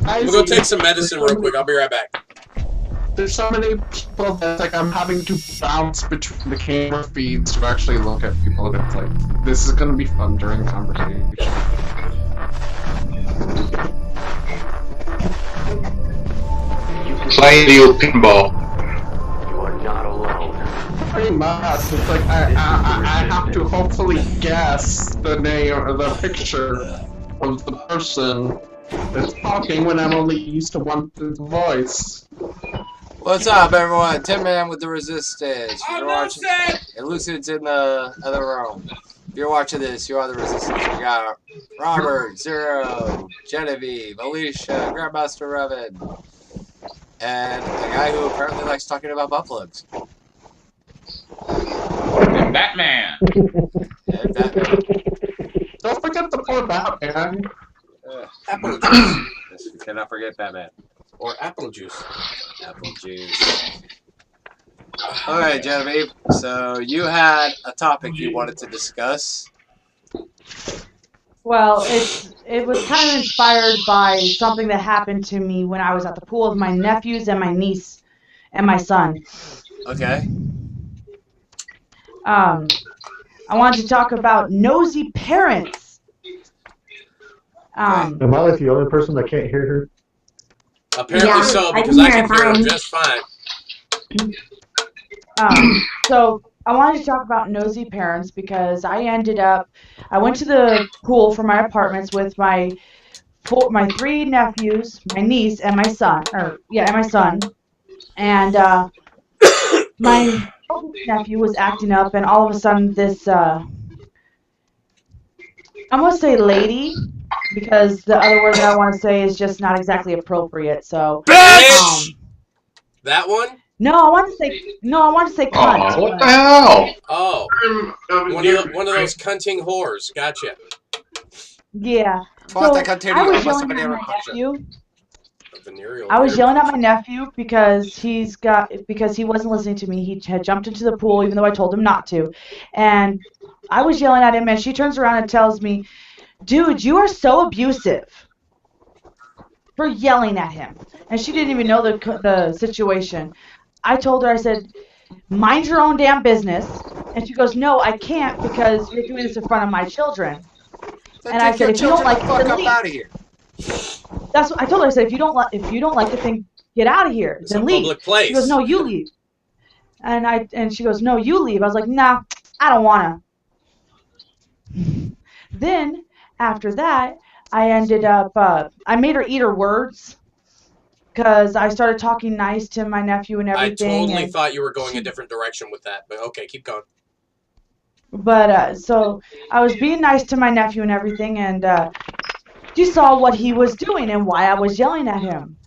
I'm gonna go take some medicine real quick. I'll be right back. There's so many people that like I'm having to bounce between the camera feeds to actually look at people, and it's like this is gonna be fun during the conversation. Playing the pinball. You are not alone. Pretty much. It's like I have to hopefully guess the name or the picture of the person that's talking when I'm only used to one voice. What's up, everyone? Tin Man with the Resistance. You're watching. And Lucid's in the other room. If you're watching this, you are the Resistance. We got Robert, Zero, Genevieve, Alicia, Grandmaster Revan, and a guy who apparently likes talking about butt plugs. And Batman. And Batman. Don't forget the poor Batman. Apple juice. Yes, we cannot forget Batman. Or apple juice. Apple juice. Alright, Genevieve. So you had a topic you wanted to discuss. Well, it was kind of inspired by something that happened to me when I was at the pool with my nephews and my niece and my son. Okay. I wanted to talk about nosy parents. Am I like the only person that can't hear her? Apparently so, because I can hear him just fine. So I wanted to talk about nosy parents because I went to the pool for my apartments with my 3 nephews, my niece, and my son. And my nephew was acting up, and all of a sudden this, I'm going to say lady, because the other word that I want to say is just not exactly appropriate, so. Bitch! That one? No, I want to say cunt. Oh, what the hell? Oh. One of those cunting whores. Gotcha. Yeah. So I was yelling at my nephew. I was yelling at my nephew because he wasn't listening to me. He had jumped into the pool even though I told him not to. And I was yelling at him, and she turns around and tells me, "Dude, you are so abusive," for yelling at him. And she didn't even know the situation. I told her, I said, "Mind your own damn business." And she goes, "No, I can't because you're doing this in front of my children." And I said, "If you don't like it, then leave." Out of here. That's what I told her. I said, if you don't like the thing, get out of here. It's then a leave. public place. She goes, "No, you leave." And she goes, "No, you leave." I was like, "Nah, I don't wanna." Then after that, I ended up I made her eat her words because I started talking nice to my nephew and everything. I totally thought you were going a different direction with that, but okay, keep going. But so I was being nice to my nephew and everything, and she saw what he was doing and why I was yelling at him.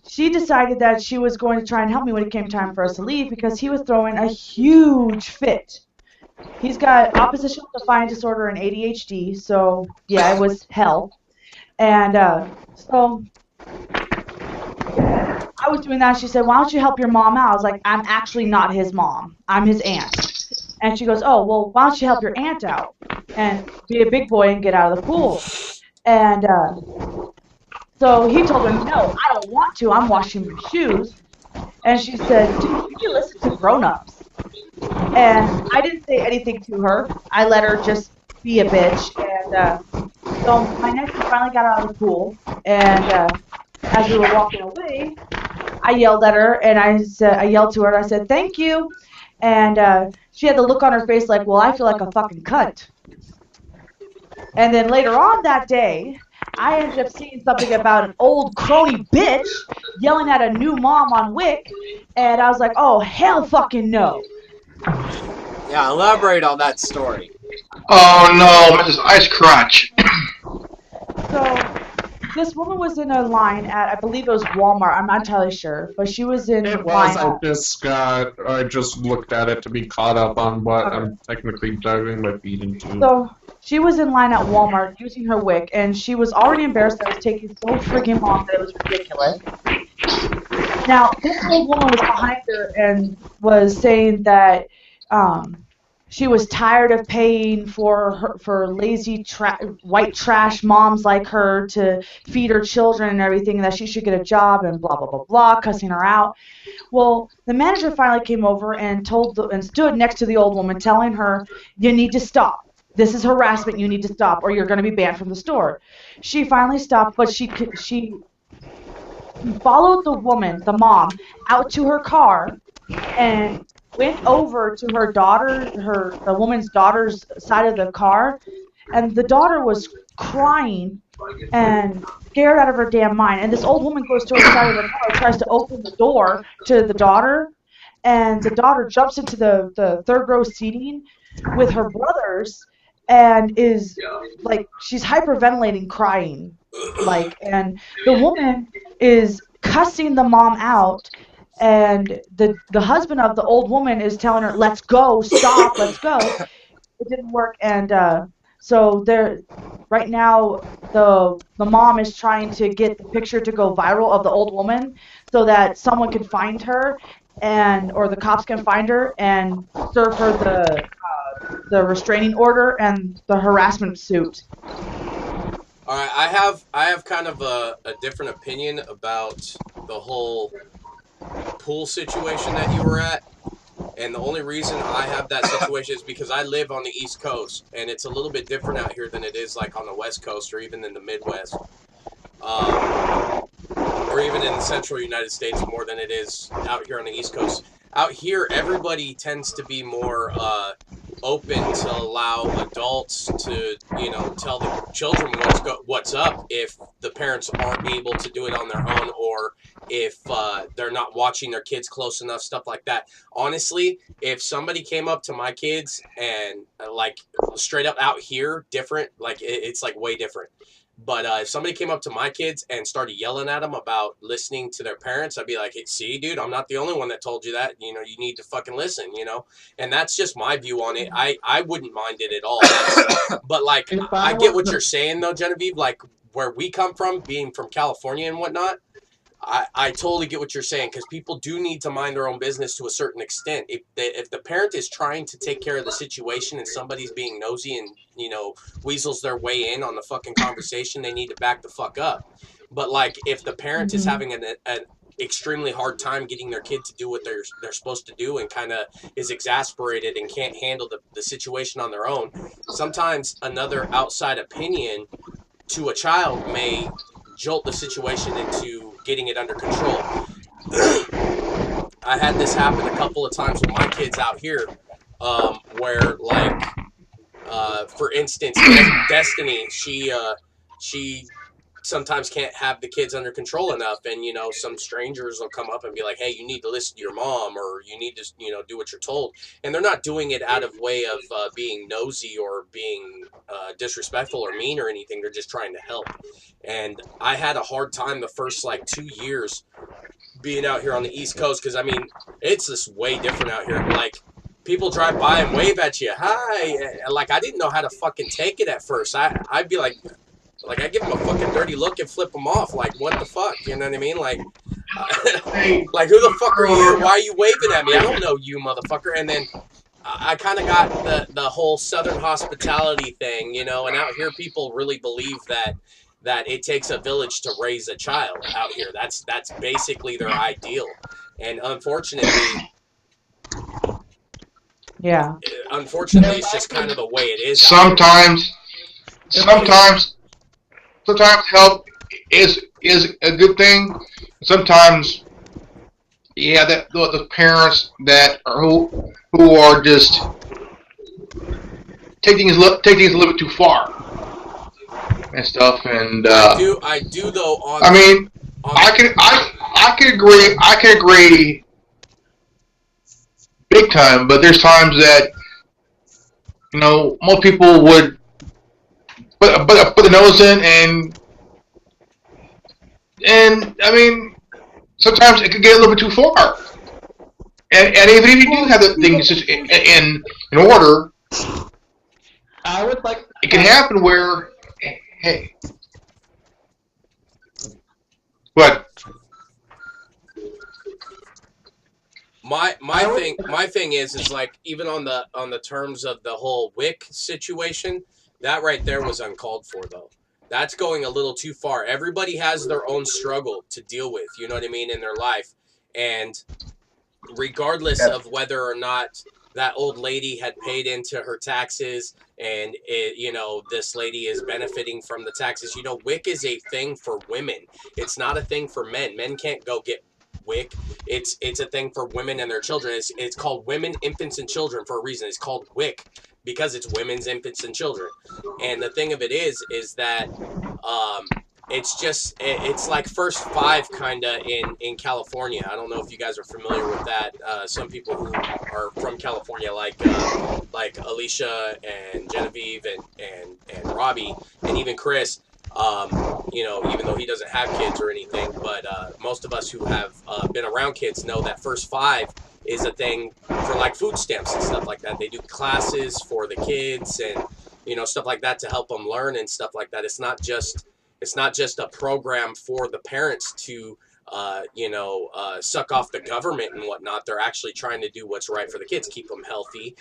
She decided that she was going to try and help me when it came time for us to leave because he was throwing a huge fit. He's got oppositional defiant disorder and ADHD, so yeah, it was hell. And so I was doing that. She said, "Why don't you help your mom out?" I was like, "I'm actually not his mom. I'm his aunt." And she goes, "Oh, well, why don't you help your aunt out and be a big boy and get out of the pool?" And so he told her, "No, I don't want to. I'm washing my shoes." And she said, "Dude, you listen to grown-ups." And I didn't say anything to her. I let her just be a bitch. And so my nephew finally got out of the pool. And as we were walking away, I yelled at her, and I yelled to her, and I said, "Thank you." And she had the look on her face like, "Well, I feel like a fucking cunt." And then later on that day, I ended up seeing something about an old crony bitch yelling at a new mom on Wick, and I was like, "Oh, hell fucking no." Yeah, elaborate on that story. Oh no, Mrs. Ice Crotch. So, this woman was in a line at, I believe it was Walmart, I'm not entirely sure, but she was in It line was, I just looked at it to be caught up on what I'm technically diving my feet into. So, she was in line at Walmart using her Wick, and she was already embarrassed that it was taking so freaking long that it was ridiculous. Now, this old woman was behind her and was saying that she was tired of paying for lazy white trash moms like her to feed her children and everything, and that she should get a job and blah blah blah blah, cussing her out. Well, the manager finally came over and and stood next to the old woman, telling her, "You need to stop. This is harassment. You need to stop, or you're going to be banned from the store." She finally stopped, but she followed the woman, the mom, out to her car and went over to the woman's daughter's side of the car, and the daughter was crying and scared out of her damn mind. And this old woman goes to her side of the car, tries to open the door to the daughter, and the daughter jumps into the third row seating with her brothers and is like, she's hyperventilating, crying, like, and the woman is cussing the mom out, and the husband of the old woman is telling her, "Let's go, stop, let's go." It didn't work, and so there, right now, the mom is trying to get the picture to go viral of the old woman, so that someone can find her, or the cops can find her and serve her the restraining order and the harassment suit. All right, I have kind of a different opinion about the whole pool situation that you were at. And the only reason I have that situation is because I live on the East Coast, and it's a little bit different out here than it is like on the West Coast or even in the Midwest, or even in the central United States more than it is out here on the East Coast. Out here, everybody tends to be more open to allow adults to, tell the children what's up if the parents aren't able to do it on their own, or if they're not watching their kids close enough, stuff like that. Honestly, if somebody came up to my kids and like straight up out here, different, like it's like way different. But if somebody came up to my kids and started yelling at them about listening to their parents, I'd be like, hey, see, dude, I'm not the only one that told you that. You need to fucking listen, And that's just my view on it. I wouldn't mind it at all. But, like, I get what you're saying, though, Genevieve. Like, where we come from, being from California and whatnot, I totally get what you're saying, because people do need to mind their own business to a certain extent. If the parent is trying to take care of the situation and somebody's being nosy and, weasels their way in on the fucking conversation, they need to back the fuck up. But, like, if the parent is having an extremely hard time getting their kid to do what they're supposed to do and kind of is exasperated and can't handle the situation on their own, sometimes another outside opinion to a child may jolt the situation into getting it under control. I had this happen a couple of times with my kids out here, where, like, for instance, Destiny, she sometimes can't have the kids under control enough, and some strangers will come up and be like, hey, you need to listen to your mom, or you need to do what you're told, and they're not doing it out of way of being nosy or being disrespectful or mean or anything. They're just trying to help. And I had a hard time the first like 2 years being out here on the East Coast, because I mean, it's just way different out here. Like, people drive by and wave at you, hi, like, I didn't know how to fucking take it at first. I'd be like I give them a fucking dirty look and flip them off. Like, what the fuck? You know what I mean? Like, like, who the fuck are you? Why are you waving at me? I don't know you, motherfucker. And then I kind of got the whole Southern hospitality thing, and out here people really believe that it takes a village to raise a child out here. That's basically their ideal. And unfortunately, it's just kind of the way it is. Sometimes help is a good thing. Sometimes, yeah, that the parents that are who are just taking things a little bit too far and stuff. And I do though. I can agree. I can agree big time. But there's times that most people would put the nose in, and I mean, sometimes it could get a little bit too far. And even if you do have the things just in order, I would like. It can happen where, hey, what? My thing is like even on the terms of the whole WIC situation, that right there was uncalled for though. That's going a little too far. Everybody has their own struggle to deal with, you know what I mean, in their life. And regardless of whether or not that old lady had paid into her taxes and this lady is benefiting from the taxes, WIC is a thing for women. It's not a thing for men. Men can't go get WIC. It's a thing for women and their children. It's called women, infants, and children for a reason. It's called WIC because it's women's, infants, and children. And the thing of it is that it's like first five kind of in California. I don't know if you guys are familiar with that. Some people who are from California, like Alicia and Genevieve and Robbie and even Chris. Even though he doesn't have kids or anything, but most of us who have been around kids know that first five is a thing for like food stamps and stuff like that. They do classes for the kids and stuff like that to help them learn and stuff like that. It's not just a program for the parents to suck off the government and whatnot. They're actually trying to do what's right for the kids, keep them healthy,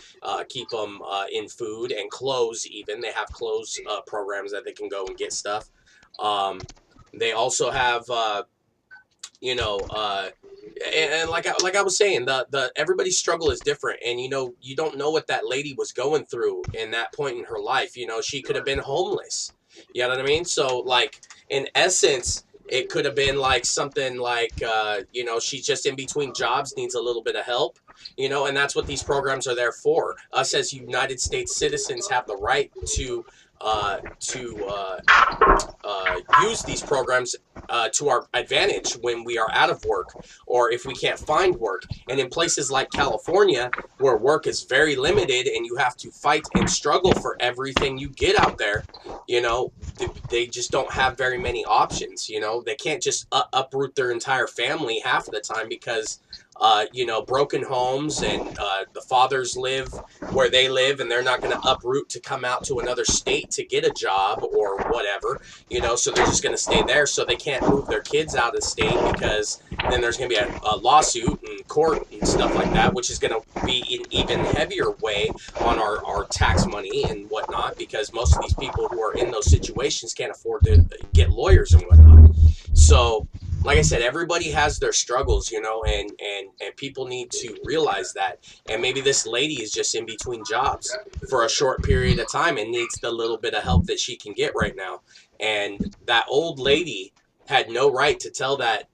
keep them in food and clothes. Even they have clothes programs that they can go and get stuff. They also have and like I was saying, the everybody's struggle is different, and you don't know what that lady was going through in that point in her life. She could have been homeless. You know what I mean? So like in essence, it could have been like something like she's just in between jobs, needs a little bit of help. And that's what these programs are there for. Us as United States citizens have the right to use these programs to our advantage when we are out of work or if we can't find work. And in places like California, where work is very limited and you have to fight and struggle for everything you get out there, they just don't have very many options. They can't just uproot their entire family half of the time because broken homes and the fathers live where they live and they're not going to uproot to come out to another state to get a job or whatever, so they're just going to stay there. So they can't move their kids out of state because then there's going to be a lawsuit and court and stuff like that, which is going to be an even heavier way on our tax money and whatnot, because most of these people who are in those situations can't afford to get lawyers and whatnot. So like I said, everybody has their struggles, and people need to realize that. And maybe this lady is just in between jobs for a short period of time and needs the little bit of help that she can get right now. And that old lady had no right to tell that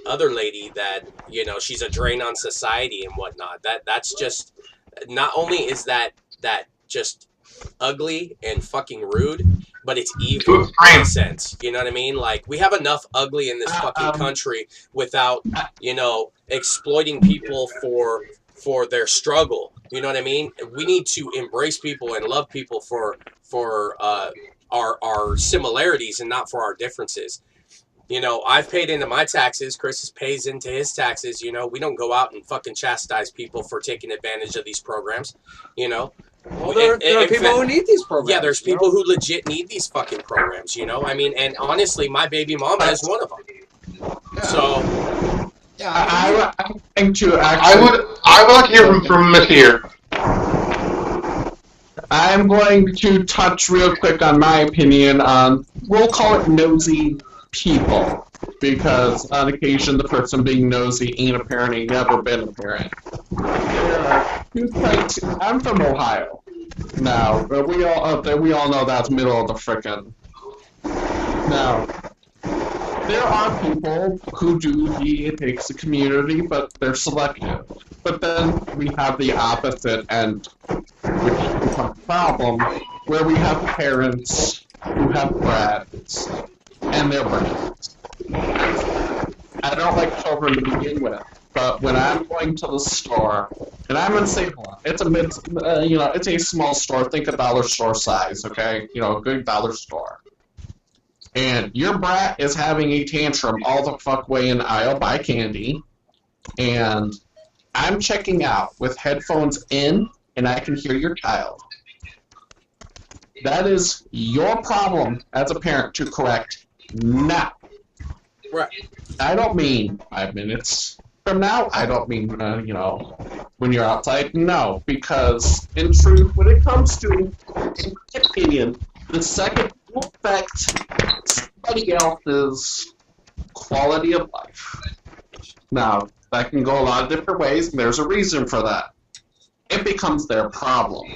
other lady that, she's a drain on society and whatnot. That's just, not only is that just ugly and fucking rude, but it's evil in a sense. You know what I mean? Like, we have enough ugly in this fucking country without, exploiting people for their struggle. You know what I mean? We need to embrace people and love people for our similarities and not for our differences. I've paid into my taxes. Chris pays into his taxes. We don't go out and fucking chastise people for taking advantage of these programs. Well, there are people who need these programs. Yeah, there's people who legit need these fucking programs, I mean, and honestly, my baby mama is one of them. Yeah. So, yeah, I think to actually, I would like to hear from Miss here. I'm going to touch real quick on my opinion on, we'll call it nosy people, because on occasion the person being nosy ain't a parent, ain't never been a parent. I'm from Ohio. Now, we all know that's middle of the frickin'. Now, there are people who do it takes the community, but they're selective. But then we have the opposite end, which becomes a problem, where we have parents who have brats, and they're brats. I don't like children to begin with, but when I'm going to the store, and I'm in St. Paul, it's it's a small store. Think a dollar store size, okay? A good dollar store. And your brat is having a tantrum all the fuck way in the aisle, buy candy, and I'm checking out with headphones in, and I can hear your child. That is your problem as a parent to correct now. Right. I don't mean 5 minutes from now, I don't mean, when you're outside. No, because in truth, when it comes to, in my opinion, the second will affect somebody else's quality of life. Now, that can go a lot of different ways, and there's a reason for that. It becomes their problem.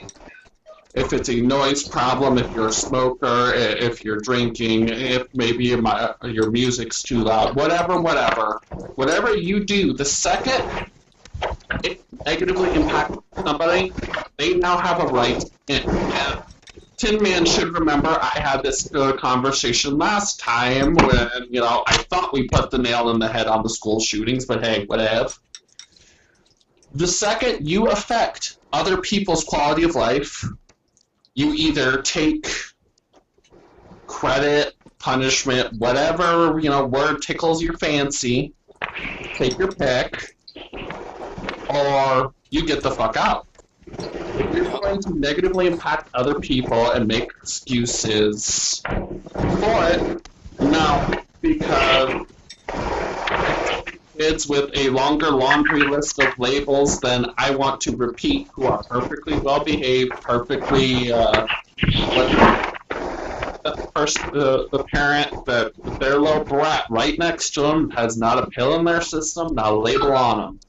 If it's a noise problem, if you're a smoker, if you're drinking, if maybe your music's too loud, whatever you do, the second it negatively impacts somebody, they now have a right. And Tin Man should remember I had this conversation last time when, I thought we put the nail in the head on the school shootings, but hey, whatever. The second you affect other people's quality of life, you either take credit, punishment, whatever, word tickles your fancy, take your pick, or you get the fuck out. If you're going to negatively impact other people and make excuses for it, no, because kids with a longer laundry list of labels than I want to repeat, who are perfectly well behaved, perfectly the parent that their little brat right next to them has not a pill in their system, not a label on them.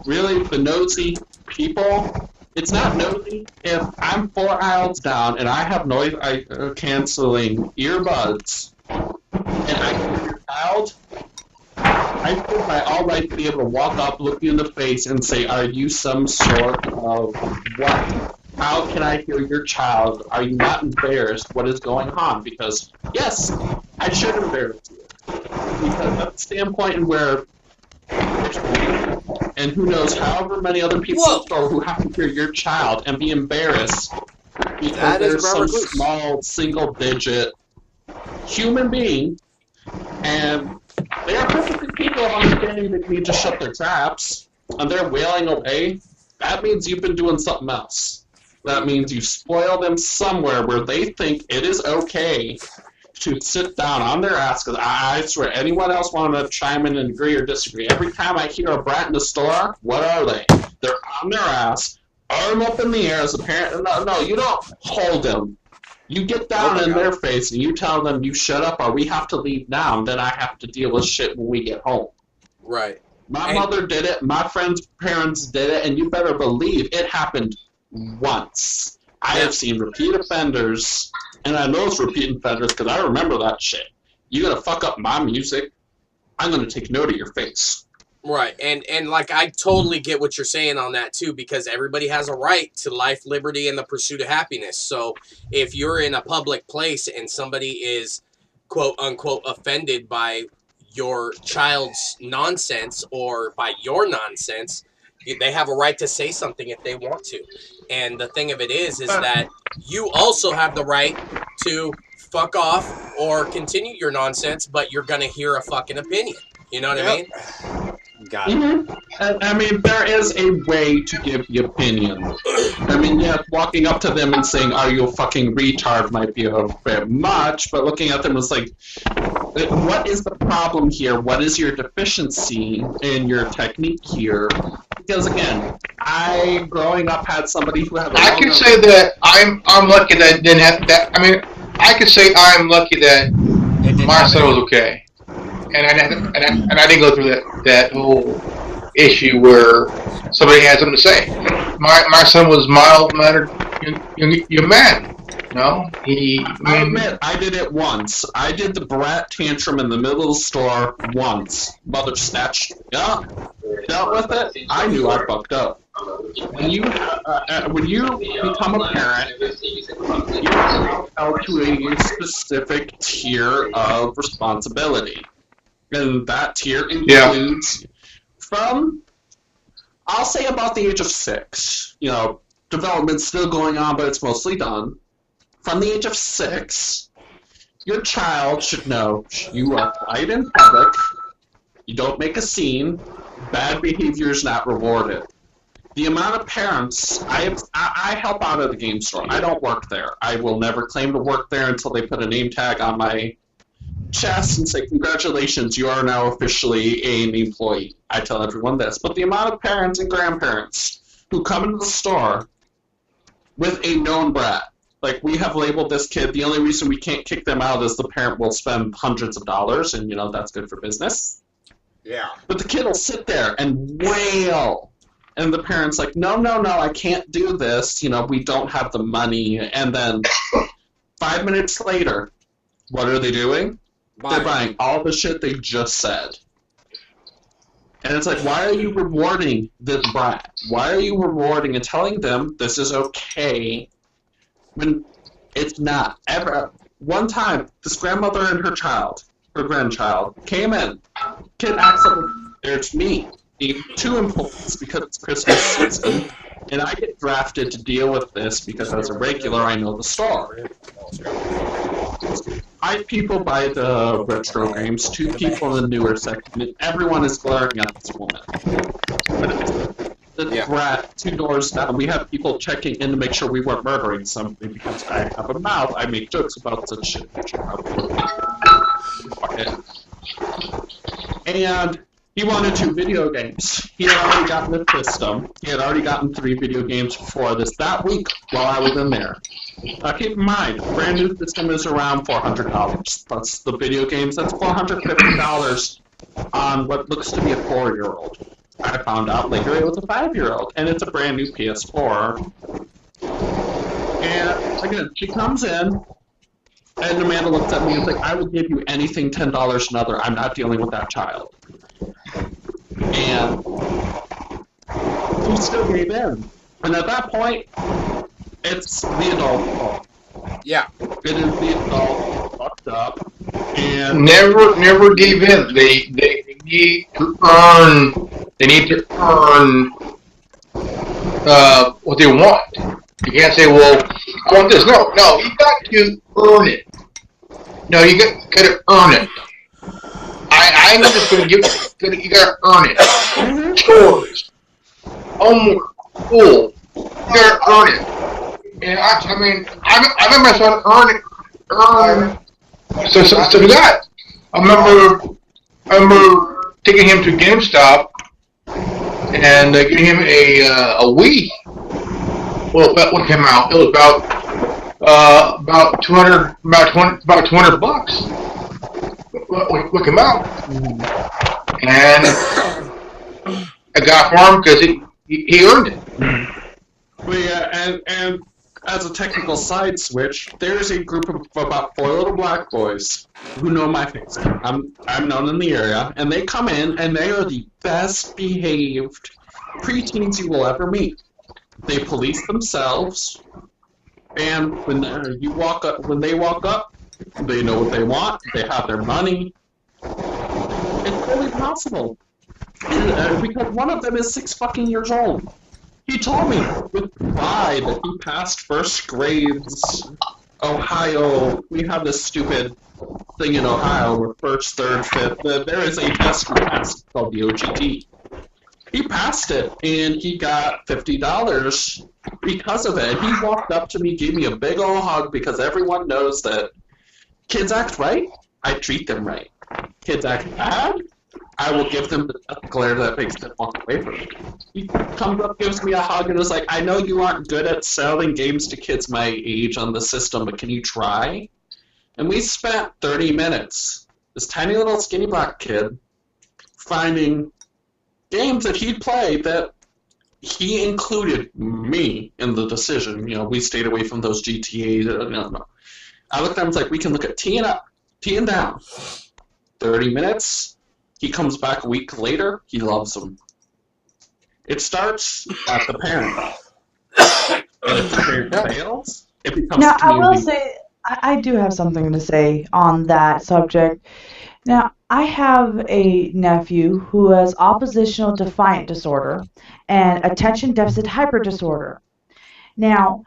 Really, the nosy people, it's not nosy. If I'm 4 aisles down and I have noise canceling earbuds and I hear your child, I feel my all right to be able to walk up, look you in the face, and say, are you some sort of what? How can I hear your child? Are you not embarrassed? What is going on? Because, yes, I should embarrass you. Because at the standpoint in where, and who knows, however many other people in the store who have to hear your child and be embarrassed because there's some small single-digit human being, and they are perfectly capable of understanding they need to shut their traps, and they're wailing away. That means you've been doing something else. That means you spoil them somewhere where they think it is okay to sit down on their ass, because I swear, anyone else want to chime in and agree or disagree? Every time I hear a brat in the store, what are they? They're on their ass, arm up in the air as a parent. No, you don't hold them. You get down in their face and you tell them you shut up or we have to leave now, and then I have to deal with shit when we get home. Right. My mother did it, my friends' parents did it, and you better believe it happened once. I have seen repeat offenders, and I know it's repeat offenders because I remember that shit. You gonna fuck up my music, I'm gonna take note of your face. Right, and like I totally get what you're saying on that too, because everybody has a right to life, liberty, and the pursuit of happiness. So if you're in a public place and somebody is quote unquote offended by your child's nonsense or by your nonsense, they have a right to say something if they want to. And the thing of it is that you also have the right to fuck off or continue your nonsense, but you're gonna hear a fucking opinion. You know what I mean? Got it. Mm-hmm. I mean, there is a way to give the opinion. I mean, yeah, walking up to them and saying, are you a fucking retard might be a bit much, but looking at them is like, what is the problem here? What is your deficiency in your technique here? Because again, I, growing up, had somebody who had I can say that I'm lucky that it didn't have that. I mean, I can say I'm lucky that my son was okay. And I didn't go through that whole issue where somebody had something to say. My son was mild-mannered young man. No, I admit, I did it once. I did the brat tantrum in the middle of the store once. Mother snatched up, dealt with it. I knew I fucked up. When you become a parent, you are held to a specific tier of responsibility. And that tier includes from, I'll say about the age of 6. You know, development's still going on, but it's mostly done. From the age of 6, your child should know you are quiet in public, you don't make a scene, bad behavior is not rewarded. The amount of parents, I help out at the game store. I don't work there. I will never claim to work there until they put a name tag on my chest and say, congratulations, you are now officially an employee. I tell everyone this. But the amount of parents and grandparents who come into the store with a known brat, like, we have labeled this kid, the only reason we can't kick them out is the parent will spend hundreds of dollars, and, that's good for business. Yeah. But the kid will sit there and wail. And the parent's like, no, I can't do this. We don't have the money. And then 5 minutes later, what are they doing? They're buying all the shit they just said. And it's like, why are you rewarding this brat? Why are you rewarding and telling them this is okay when it's not? Ever. One time, this grandmother and her grandchild, came in. Kid acts up, there's me, being 2 employees because it's Christmas season, and I get drafted to deal with this because as a regular I know the store. 5 people buy the retro games, 2 people in the newer section, and everyone is glaring at this woman. The brat 2 doors down, we have people checking in to make sure we weren't murdering somebody because I have a mouth, I make jokes about such shit. And he wanted 2 video games. He had already gotten the system. He had already gotten 3 video games before this that week while I was in there. Keep in mind, brand new system is around $400. Plus the video games, that's $450 on what looks to be a 4-year-old. I found out later it was a 5-year-old, and it's a brand new PS4. And again, she comes in, and Amanda looks at me and is like, I will give you anything $10 another. I'm not dealing with that child. And he still gave in. And at that point, it's the adult fault. Yeah. It is the adult fucked up. And never gave in. They need to earn. They need to earn what they want. You can't say, "Well, I want this." No, you got to earn it. No, you got to earn it. I'm not just going to give it. You got to earn it. Chores, homework, school. You got to earn it. And I made my son earn. So do that. I remember taking him to GameStop and getting him a Wii. Well, what came out? It was about $200 bucks. What came out? And I got for him because he earned it. Well, yeah, and as a technical side switch, there's a group of about 4 little black boys who know my face. I'm known in the area, and they come in, and they are the best behaved preteens you will ever meet. They police themselves, and when they walk up, they know what they want. They have their money. It's really possible, because one of them is 6 fucking years old. He told me with pride that he passed first grades. Ohio, we have this stupid thing in Ohio where first, third, fifth, there is a test we passed called the OGT. He passed it, and he got $50 because of it. He walked up to me, gave me a big ol' hug, because everyone knows that kids act right, I treat them right. Kids act bad, I will give them the death glare that makes them walk away from me. He comes up, gives me a hug, and is like, I know you aren't good at selling games to kids my age on the system, but can you try? And we spent 30 minutes, this tiny little skinny black kid, finding games that he'd played that he included me in the decision. We stayed away from those GTAs. No. I looked at him and was like, we can look at T and down. 30 minutes. He comes back a week later. He loves them. It starts at the parent. And if the parent fails, it becomes Now, I will community. say, I do have something to say on that subject. Now, I have a nephew who has oppositional defiant disorder and attention deficit hyper disorder. Now,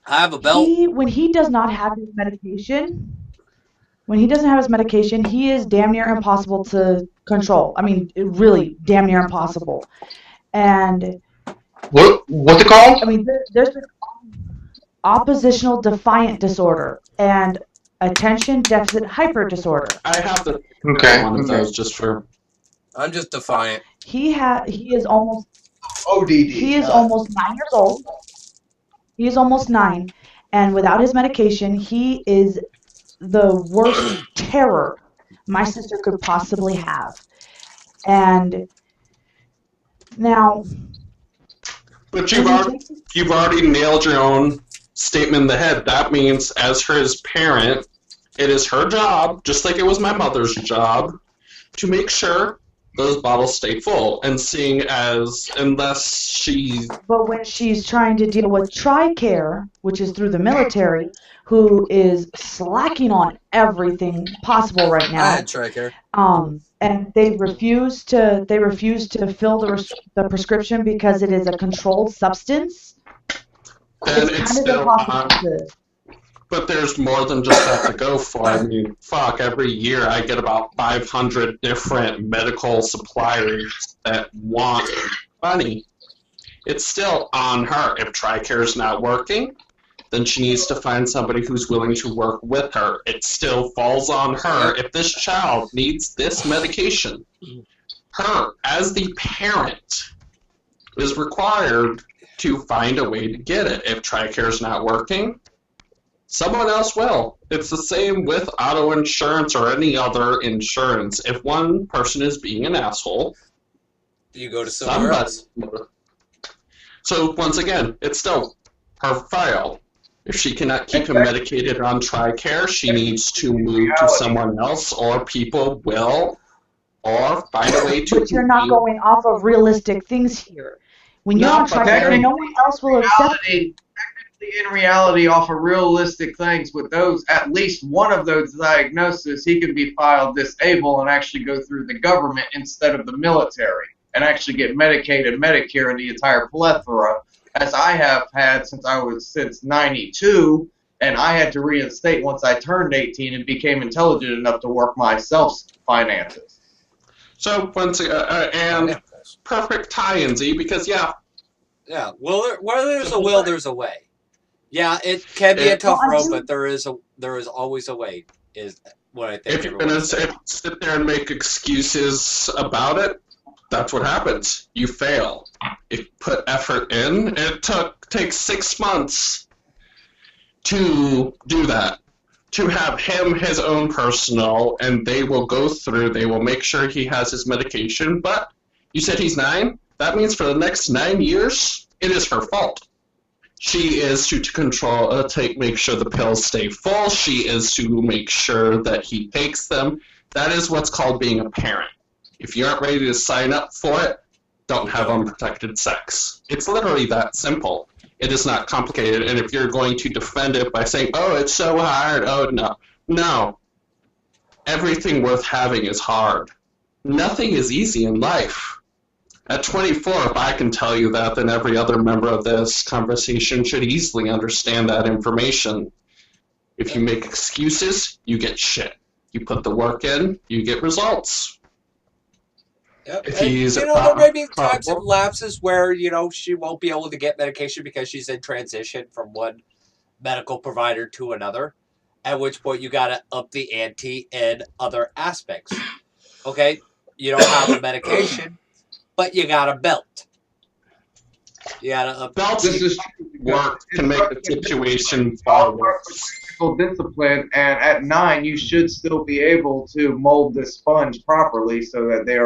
I have a belt. when he does not have his medication, he is damn near impossible to control. I mean, really damn near impossible. And what's it called? I mean, there's an oppositional defiant disorder, and attention deficit hyper disorder. I have the Okay. one of Okay. those just for. I'm just defiant. He is almost ODD. He is almost 9 years old. He is almost 9, and without his medication, he is the worst terror my sister could possibly have. And now, But you've already nailed your own statement in the head. That means, as his parent, it is her job, just like it was my mother's job, to make sure those bottles stay full. And seeing as, unless she... but when she's trying to deal with TRICARE, which is through the military, who is slacking on everything possible right I now, had TRICARE. and they refuse to fill the prescription because it is a controlled substance. Then It's it's kind of still impossible to. But there's more than just that to go for. I mean, fuck, every year I get about 500 different medical suppliers that want money. It's still on her. If TRICARE is not working, then she needs to find somebody who's willing to work with her. It still falls on her. If this child needs this medication, her, as the parent, is required to find a way to get it. If TRICARE is not working, someone else will. It's the same with auto insurance or any other insurance. If one person is being an asshole, You go to somewhere else. So once again, it's still her file. If she cannot keep him medicated on TRICARE, she needs to move to someone else, or people will, or find a way to. But you're not going off of realistic things here. When you're No, on but TRICARE, no one else will accept it. Technically, in reality, off of realistic things, with those, at least one of those diagnoses, he can be filed disabled and actually go through the government instead of the military and actually get Medicaid and Medicare and the entire plethora, as I have had since 92, and I had to reinstate once I turned 18 and became intelligent enough to work myself's finances. So once and perfect tie-in, Z, because Yeah, well, where there's a will, there's a way. Yeah, it can be a tough road, but there is always a way. Is what I think. if you're gonna sit there and make excuses about it, that's what happens. You fail. If you put effort in, it takes 6 months to do that. To have him his own personal, and they will go through, they will make sure he has his medication, but you said he's 9? That means for the next 9 years, it is her fault. She is to control, make sure the pills stay full. She is to make sure that he takes them. That is what's called being a parent. If you aren't ready to sign up for it, don't have unprotected sex. It's literally that simple. It is not complicated, and if you're going to defend it by saying, oh, it's so hard, oh, no. No. Everything worth having is hard. Nothing is easy in life. At 24, if I can tell you that, then every other member of this conversation should easily understand that information. If you make excuses, you get shit. You put the work in, you get results. Yep. If And, he's there may be times and lapses where, she won't be able to get medication because she's in transition from one medical provider to another, at which point you got to up the ante in other aspects. Okay? You don't have the medication, but you got a belt. You got to up. Belts This is work can make the situation far worse. discipline, and at 9 you should still be able to mold this sponge properly so that they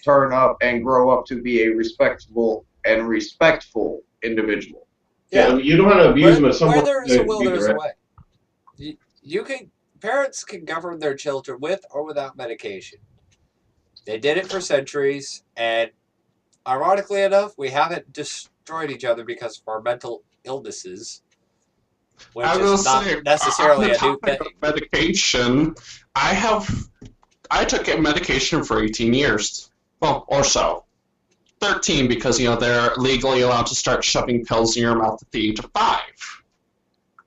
turn up and grow up to be a respectable and respectful individual. Yeah, you don't want to abuse them as someone. Where there is a will, there's a way. Parents can govern their children with or without medication. They did it for centuries, and ironically enough, we haven't destroyed each other because of our mental illnesses, which is not necessarily a new thing. Medication, I took medication for 18 years, well, or so. 13 because, they're legally allowed to start shoving pills in your mouth at the age of 5.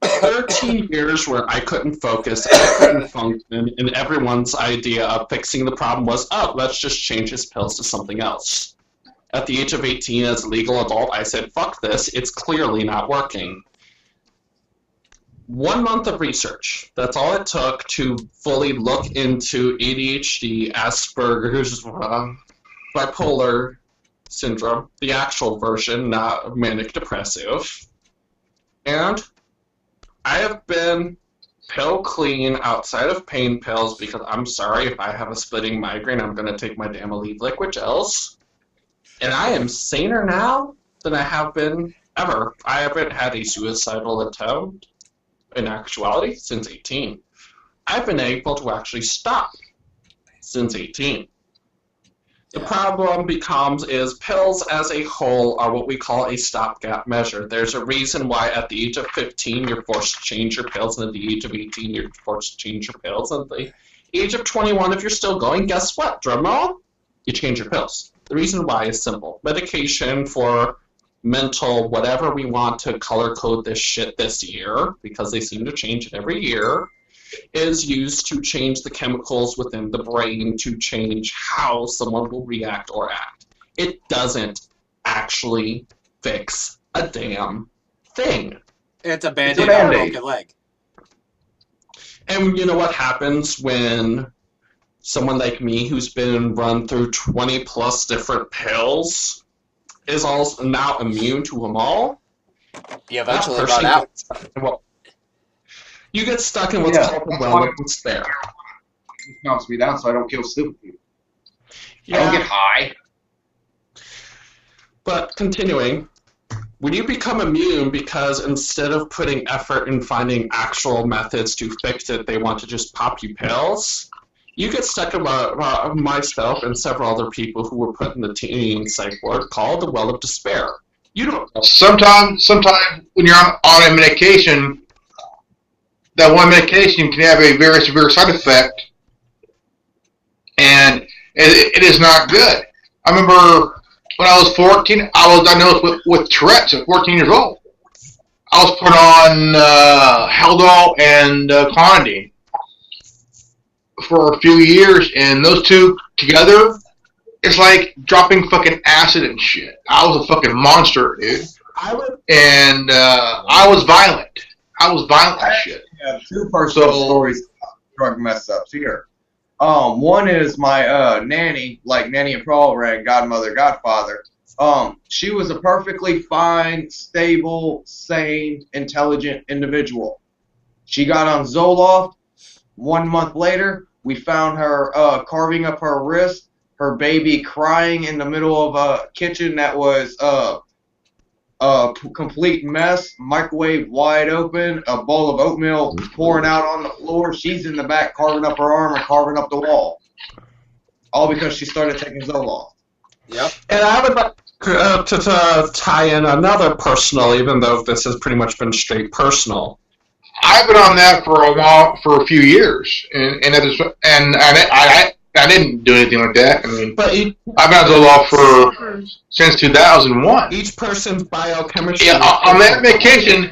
13 years where I couldn't focus, I couldn't function, and everyone's idea of fixing the problem was, oh, let's just change his pills to something else. At the age of 18, as a legal adult, I said, fuck this, it's clearly not working. 1 month of research. That's all it took to fully look into ADHD, Asperger's, bipolar syndrome, the actual version, not manic depressive. And I have been pill clean outside of pain pills because I'm sorry, if I have a splitting migraine, I'm going to take my damn Aleve liquid gels. And I am saner now than I have been ever. I haven't had a suicidal attempt in actuality since 18. I've been able to actually stop since 18. The problem becomes is pills as a whole are what we call a stopgap measure. There's a reason why at the age of 15 you're forced to change your pills, and at the age of 18 you're forced to change your pills. And at the age of 21, if you're still going, guess what? Drum roll, you change your pills. The reason why is simple. Medication for mental, whatever we want to color code this shit this year, because they seem to change it every year, is used to change the chemicals within the brain to change how someone will react or act. It doesn't actually fix a damn thing. It's a band-aid on a broken leg. And you know what happens when someone like me who's been run through 20 plus different pills is also now immune to them all? You eventually run out. Well, you get stuck in what's called wellness despair. It calms me down so I don't kill stupid people. Yeah. I don't get high. But continuing, when you become immune because instead of putting effort in finding actual methods to fix it, they want to just pop you pills, you get stuck in myself and several other people who were put in the teen psych ward called the well of despair. You don't know. Sometimes when you're on a medication, that one medication can have a very severe side effect, and it is not good. I remember when I was 14, I was diagnosed with Tourette's at 14 years old. I was put on Haldol and Clonidine for a few years, and those two together, it's like dropping fucking acid and shit. I was a fucking monster, dude. And I was violent. I was violent as shit. I have two personal stories about drug mess-ups here. One is my nanny, like Nanny and Paul ran, godmother, godfather. She was a perfectly fine, stable, sane, intelligent individual. She got on Zoloft. 1 month later, we found her carving up her wrist, her baby crying in the middle of a kitchen that was a complete mess, microwave wide open, a bowl of oatmeal pouring out on the floor. She's in the back carving up her arm and carving up the wall. All because she started taking Zoloft. Yep. And I would like to tie in another personal, even though this has pretty much been straight personal. I've been on that for a few years, and I didn't do anything like that. I mean, but I've been on Zoloft since 2001. Each person's biochemistry. Yeah, on that medication,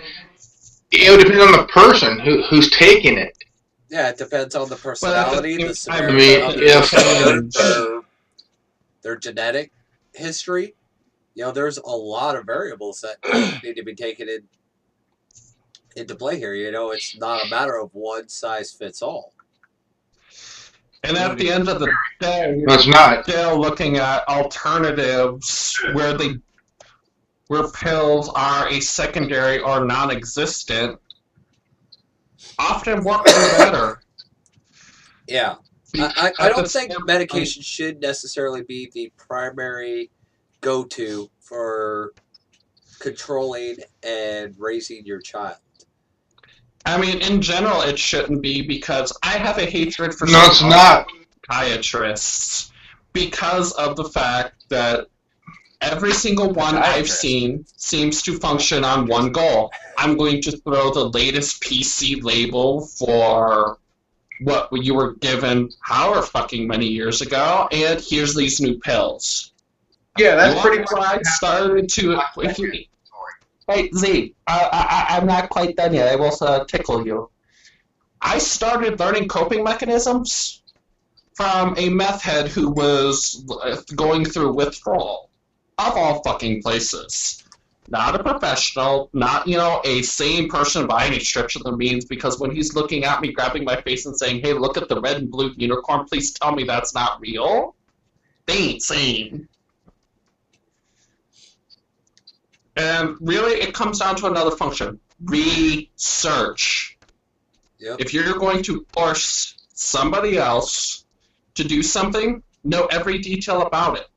it would depend on the person who's taking it. Yeah, it depends on the personality, the severity of their genetic history. You know, there's a lot of variables that need to be taken into play here. You know, it's not a matter of one size fits all. And at the end of the day, it's not. Still looking at alternatives where pills are a secondary or non-existent, often work better. Yeah. I don't think medication should necessarily be the primary go-to for controlling and raising your child. I mean, in general, it shouldn't be, because I have a hatred for psychiatrists because of the fact that every single one I've seen seems to function on one goal. I'm going to throw the latest PC label for what you were given however fucking many years ago, and here's these new pills. Yeah, that's pretty much I started to... Hey, Z, I'm not quite done yet. I will tickle you. I started learning coping mechanisms from a meth head who was going through withdrawal, of all fucking places. not a professional, not, a sane person by any stretch of the means, because when he's looking at me, grabbing my face and saying, hey, look at the red and blue unicorn, please tell me that's not real, they ain't sane. And really, it comes down to another function. Research. Yep. If you're going to force somebody else to do something, know every detail about it.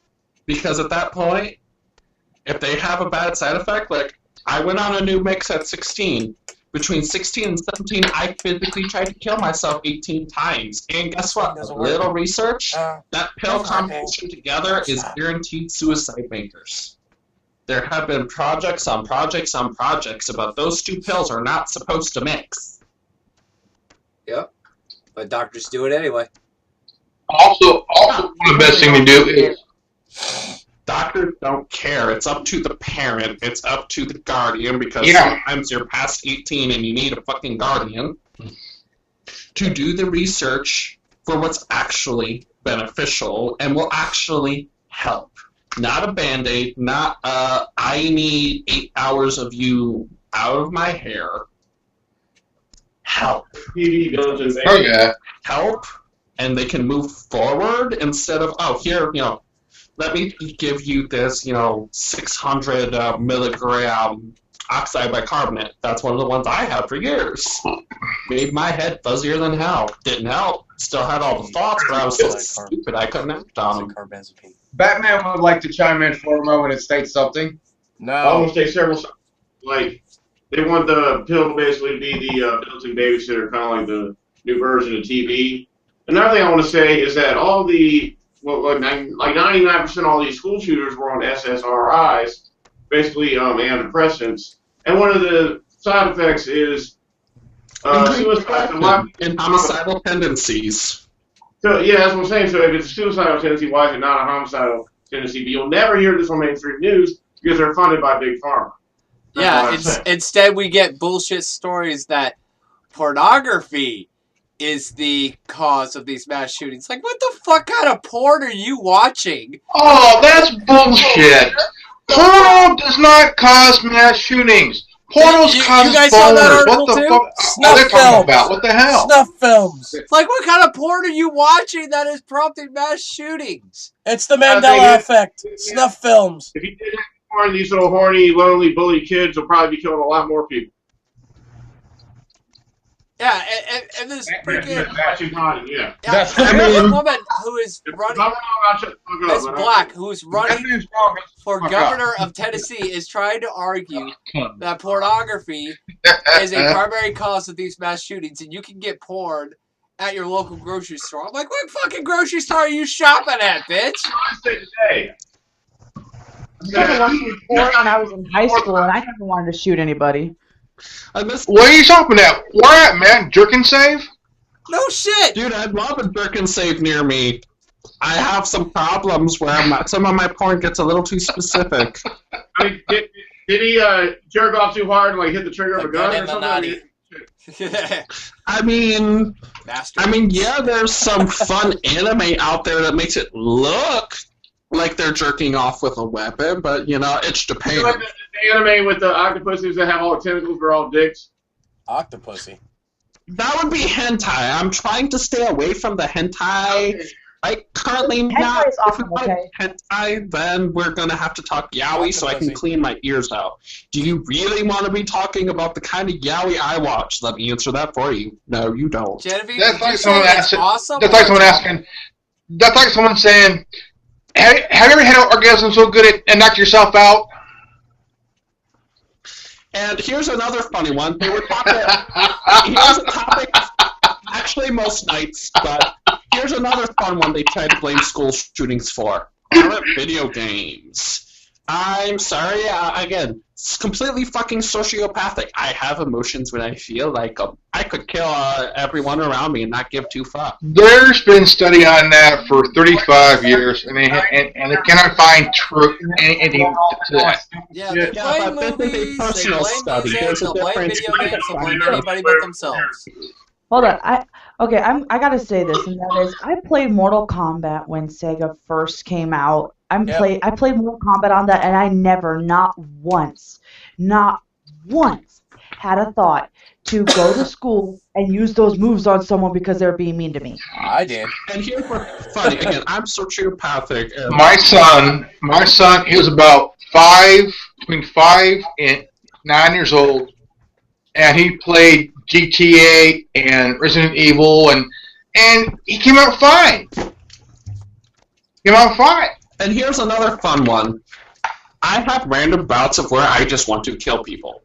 Because at that point, if they have a bad side effect, like, I went on a new mix at 16. Between 16 and 17, I physically tried to kill myself 18 times. And guess what? A little research, that pill combination together is guaranteed suicide makers. There have been projects on projects on projects about those two pills are not supposed to mix. Yep. But doctors do it anyway. Also, one of the best thing to do is doctors don't care. It's up to the parent. It's up to the guardian, because sometimes you're past 18 and you need a fucking guardian to do the research for what's actually beneficial and will actually help. Not a Band-Aid, not I need 8 hours of you out of my hair. Help. Help, and they can move forward instead of, oh, here, let me give you this, 600 milligram oxide bicarbonate. That's one of the ones I had for years. Made my head fuzzier than hell. Didn't help. Still had all the thoughts, but I was so stupid I couldn't act on them. Batman would like to chime in for a moment and state something. No. I want to say several, like, they want the pill to basically be the built-in babysitter, kind of like the new version of TV. Another thing I want to say is that all the, like 99% of all these school shooters were on SSRIs, basically antidepressants. And one of the side effects is suicide and homicidal tendencies. So, yeah, that's what I'm saying. So if it's a suicidal tendency, why is it not a homicidal tendency? But you'll never hear this on mainstream news because they're funded by Big Pharma. Instead we get bullshit stories that pornography is the cause of these mass shootings. Like, what the fuck kind of porn are you watching? Oh, that's bullshit. Porno does not cause mass shootings. Pornos cause boners. What the fuck are they talking about? What the hell? Snuff films. Like, what kind of porn are you watching that is prompting mass shootings? It's the Mandela effect. Snuff films. If you did porn, these little horny, lonely, bully kids will probably be killing a lot more people. Yeah, and this freaking... Yeah. There's a woman who is running... This black who's running for governor of Tennessee is trying to argue that pornography is a primary cause of these mass shootings, and you can get porn at your local grocery store. I'm like, what fucking grocery store are you shopping at, bitch? Today. I started watching porn when I was in high school, and I never wanted to shoot anybody. What are you shopping at? Where at, man? Jerk and Save? No shit! Dude, I'd love a Jerk and Save near me. I have some problems where some of my porn gets a little too specific. I mean, did he jerk off too hard and like hit the trigger of a gun or something? I mean, yeah, there's some fun anime out there that makes it look like they're jerking off with a weapon, but it's Japan. You know, like the anime with the octopuses that have all the tentacles, they're all dicks. Octopussy. That would be hentai. I'm trying to stay away from the hentai. Okay. Currently not. Is awesome, if okay. Hentai, then we're gonna have to talk yaoi so I can clean my ears out. Do you really want to be talking about the kind of yaoi I watch? Let me answer that for you. No, you don't. Genevieve, that's like someone asking. Awesome, that's like someone asking. That's like someone saying, "Have you ever had an orgasm so good it knocked yourself out?" And here's another funny one. They were talking. Here's a topic. Actually, most nights, but here's another fun one they tried to blame school shootings for. Video games. I'm sorry, again, it's completely fucking sociopathic. I have emotions when I feel like I could kill everyone around me and not give two fucks. There's been study on that for 35 years, and they cannot find anything to that. Yeah, they blame movies, they blame music, they'll blame video games, they'll blame anybody but themselves. Hold on. I gotta say this, and that is, I played Mortal Kombat when Sega first came out. I played Mortal Kombat on that, and I never, not once, had a thought to go to school and use those moves on someone because they're being mean to me. I did. And here's what's funny. Again, I'm sociopathic. My son, he was about between 5 and 9 years old, and he played GTA and Resident Evil, and he came out fine. And here's another fun one. I have random bouts of where I just want to kill people.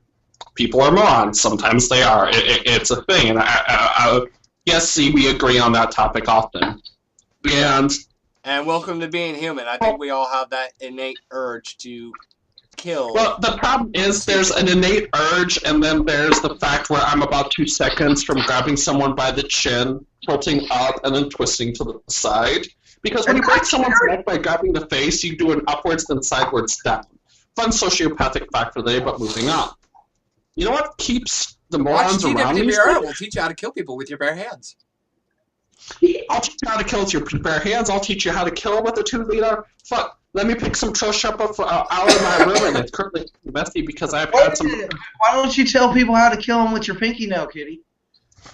People are morons. Sometimes they are. It's a thing. And yes, see, we agree on that topic often. And welcome to being human. I think we all have that innate urge to kill. Well, the problem is there's an innate urge, and then there's the fact where I'm about 2 seconds from grabbing someone by the chin, tilting up, and then twisting to the side. Because when you break someone's neck by grabbing the face, you do an upwards then sideways down. Fun sociopathic fact for the day, but moving on. You know what keeps the morons around me? We'll teach you how to kill people with your bare hands. I'll teach you how to kill with your bare hands. I'll teach you how to kill with a 2-liter. Fuck. Let me pick some trash up out of my room, and it's currently messy because I've had some. Why don't you tell people how to kill them with your pinky nail, Kitty?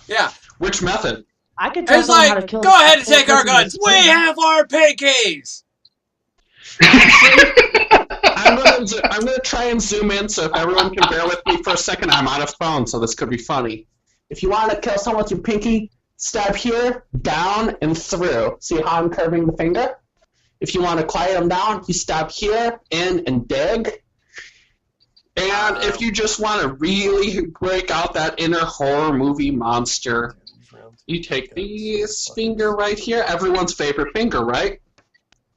Yeah. Which method? I could tell It's someone like, how to kill. go ahead and take our guns. We have our pinkies. I'm gonna try and zoom in, so if everyone can bear with me for a second, I'm on a phone, so this could be funny. If you want to kill someone with your pinky, stab here, down, and through. See how I'm curving the finger? If you want to quiet them down, you stab here, in, and dig. And if you just want to really break out that inner horror movie monster, you take this finger right here, everyone's favorite finger, right?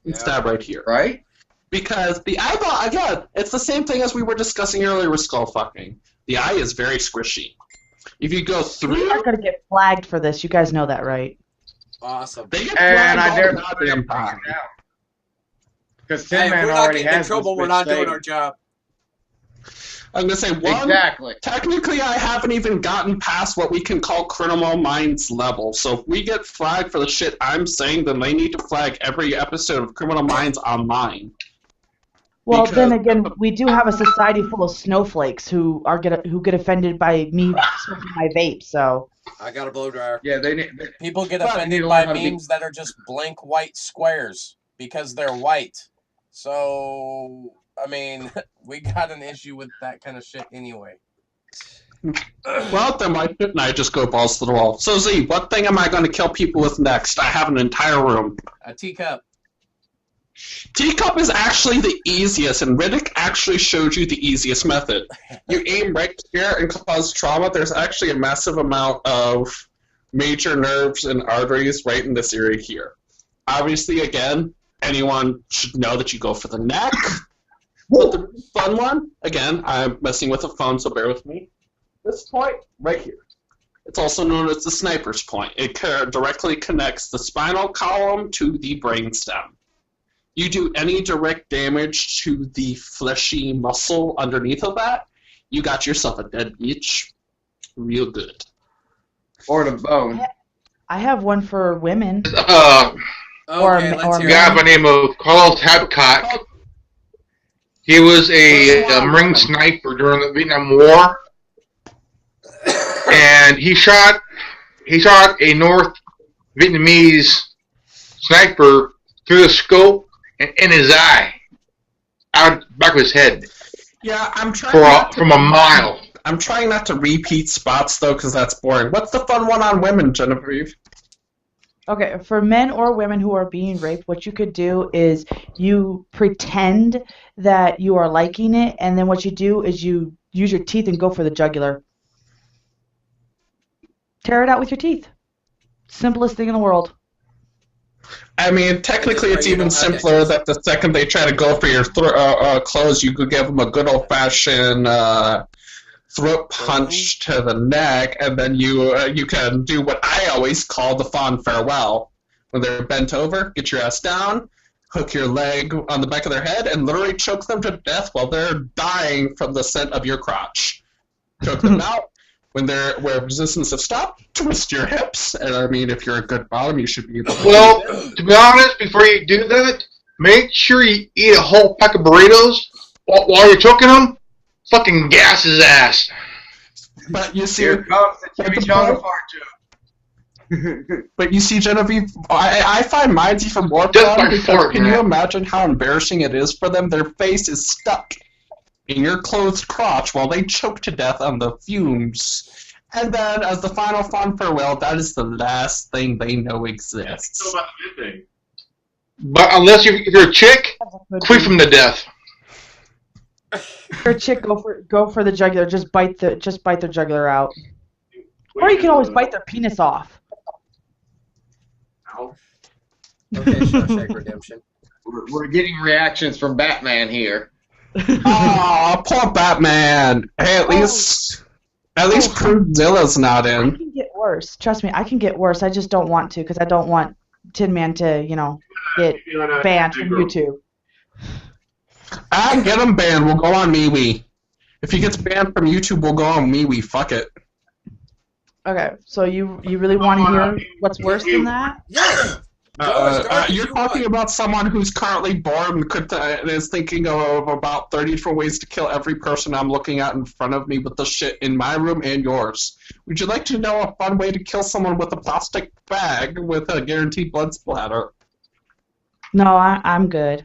And stab right here. Right? Because the eyeball, again, it's the same thing as we were discussing earlier with skull fucking. The eye is very squishy. If you go through... You're not going to get flagged for this. You guys know that, right? Awesome. They get And flagged I all dare the goddamn time. Because Hey, Tin if Man we're not already getting in has trouble, this we're not bitch doing saved. our job. I'm going to say, one, Exactly. technically I haven't even gotten past what we can call Criminal Minds level. So if we get flagged for the shit I'm saying, then they need to flag every episode of Criminal Minds online. Well, Because- then again, we do have a society full of snowflakes who get offended by me smoking my vape. So I got a blow dryer. Yeah, they People get But offended you by learn how to be- memes that are just blank white squares because they're white. So, I mean, we got an issue with that kind of shit anyway. Well, then why shouldn't I just go balls to the wall? So Z, what thing am I going to kill people with next? I have an entire room. A teacup. Teacup is actually the easiest, and Riddick actually showed you the easiest method. You aim right here and cause trauma. There's actually a massive amount of major nerves and arteries right in this area here. Obviously, again, anyone should know that you go for the neck. But the fun one, again, I'm messing with a phone, so bear with me. This point, right here. It's also known as the sniper's point. It directly connects the spinal column to the brainstem. You do any direct damage to the fleshy muscle underneath of that, you got yourself a dead bitch. Real good. or the bone. I have one for women. Okay, let's or hear guy it. by the name of Carl Tabcock. He was a Marine sniper during the Vietnam War, and he shot a North Vietnamese sniper through the scope and in his eye, out back of his head, Yeah, I'm trying from a mile. I'm trying not to repeat spots though, because that's boring. What's the fun one on women, Genevieve? Okay, for men or women who are being raped, what you could do is you pretend that you are liking it, and then what you do is you use your teeth and go for the jugular. Tear it out with your teeth. Simplest thing in the world. I mean, technically, it's You even don't have simpler dentures. that the second they try to go for your clothes, you could give them a good old-fashioned throat punch to the neck, and then you can do what I always call the fond farewell. When they're bent over, get your ass down, hook your leg on the back of their head, and literally choke them to death while they're dying from the scent of your crotch. Choke them out, where resistance have stopped, twist your hips. And I mean, if you're a good bottom, you should be able to. Well, to be honest, before you do that, make sure you eat a whole pack of burritos while you're choking them. Fucking gas his ass. But you see, Here comes the Jimmy John fart joke. But you see, Genevieve, I find mine's even more Just fun by because fart, can man. you imagine how embarrassing it is for them? Their face is stuck in your closed crotch while they choke to death on the fumes. And then, as the final fond farewell, that is the last thing they know exists. Still about the good thing. But unless you're a chick, quick from the death. If you're a chick, go for the jugular. Just bite their jugular out. Or you can always bite their penis off. Ow. Okay, Shawshank Redemption. We're getting reactions from Batman here. Oh, poor Batman. Hey, at least Cruzilla's not I in. can get worse. Trust me, I can get worse. I just don't want to because I don't want Tin Man to, get banned from YouTube. Get him banned. We'll go on MeWe. If he gets banned from YouTube, we'll go on MeWe. Fuck it. Okay, so you really want to hear what's worse than that? Yeah. You're talking about someone who's currently bored and is thinking of about 30 different ways to kill every person I'm looking at in front of me with the shit in my room and yours. Would you like to know a fun way to kill someone with a plastic bag with a guaranteed blood splatter? No, I'm good.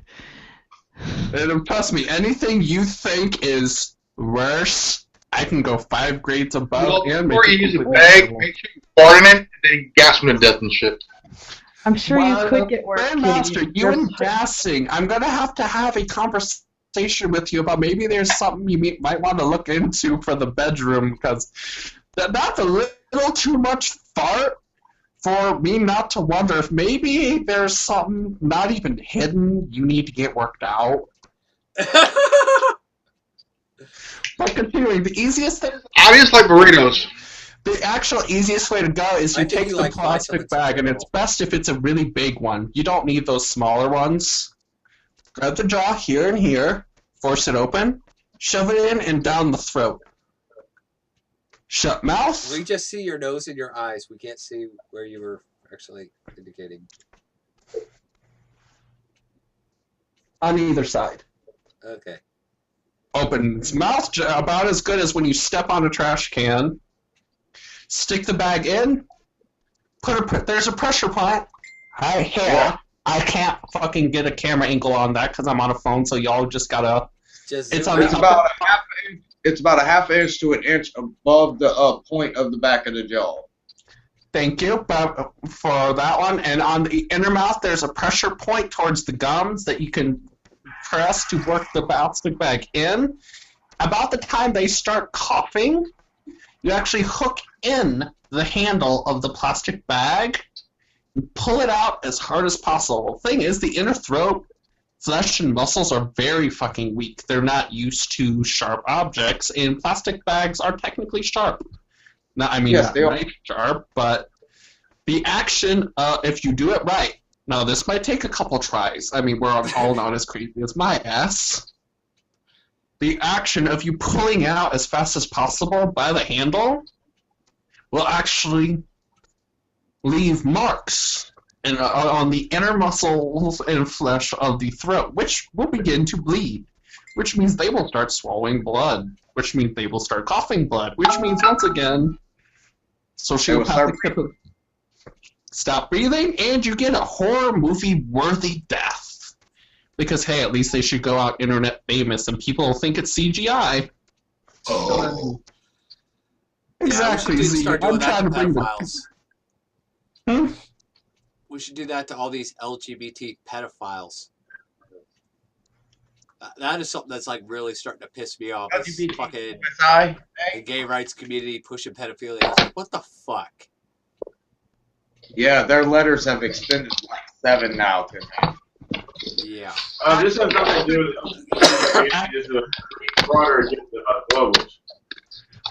And trust me, anything you think is worse, I can go 5 grades above Well, and before make you it use a completely bag, normal. make sure you fart in it, and then gas them to death and shit. I'm sure you could get worse. Grandmaster, Kitty. you and gassing. I'm going to have a conversation with you about maybe there's something you might want to look into for the bedroom, because that's a little too much fart for me not to wonder if maybe there's something not even hidden you need to get worked out. But continuing, the easiest thing... I just like burritos. The actual easiest way to go is you take the plastic bag, and it's best if it's a really big one. You don't need those smaller ones. Grab the jaw here and here, force it open, shove it in and down the throat. Shut mouth. We just see your nose and your eyes. We can't see where you were actually indicating. On either side. Okay. Open its mouth about as good as when you step on a trash can. Stick the bag in. There's a pressure point. I can't fucking get a camera angle on that because I'm on a phone, so y'all just gotta. It's about a half inch to an inch above the point of the back of the jaw. Thank you for that one. And on the inner mouth, there's a pressure point towards the gums that you can press to work the plastic bag in. About the time they start coughing, you actually hook in the handle of the plastic bag and pull it out as hard as possible. The thing is, the inner throat, flesh, and muscles are very fucking weak. They're not used to sharp objects, and plastic bags are technically sharp. No, I mean, yes, not sharp, but the action, if you do it right, now this might take a couple tries. I mean, we're all not as crazy as my ass. The action of you pulling out as fast as possible by the handle will actually leave marks on the inner muscles and flesh of the throat, which will begin to bleed, which means they will start swallowing blood, which means they will start coughing blood, which means, once again, sociopathic stop breathing, and you get a horror movie-worthy death. Because, hey, at least they should go out internet famous, and people will think it's CGI. Oh. Exactly, Z. I'm trying to bring We should do that to all these LGBT pedophiles. That is something that's like really starting to piss me off. LGBT fucking the gay rights community pushing pedophilia. It's like, what the fuck? Yeah, their letters have extended like 7 now to me. Yeah. This has nothing to do with it's a broader agenda about globals.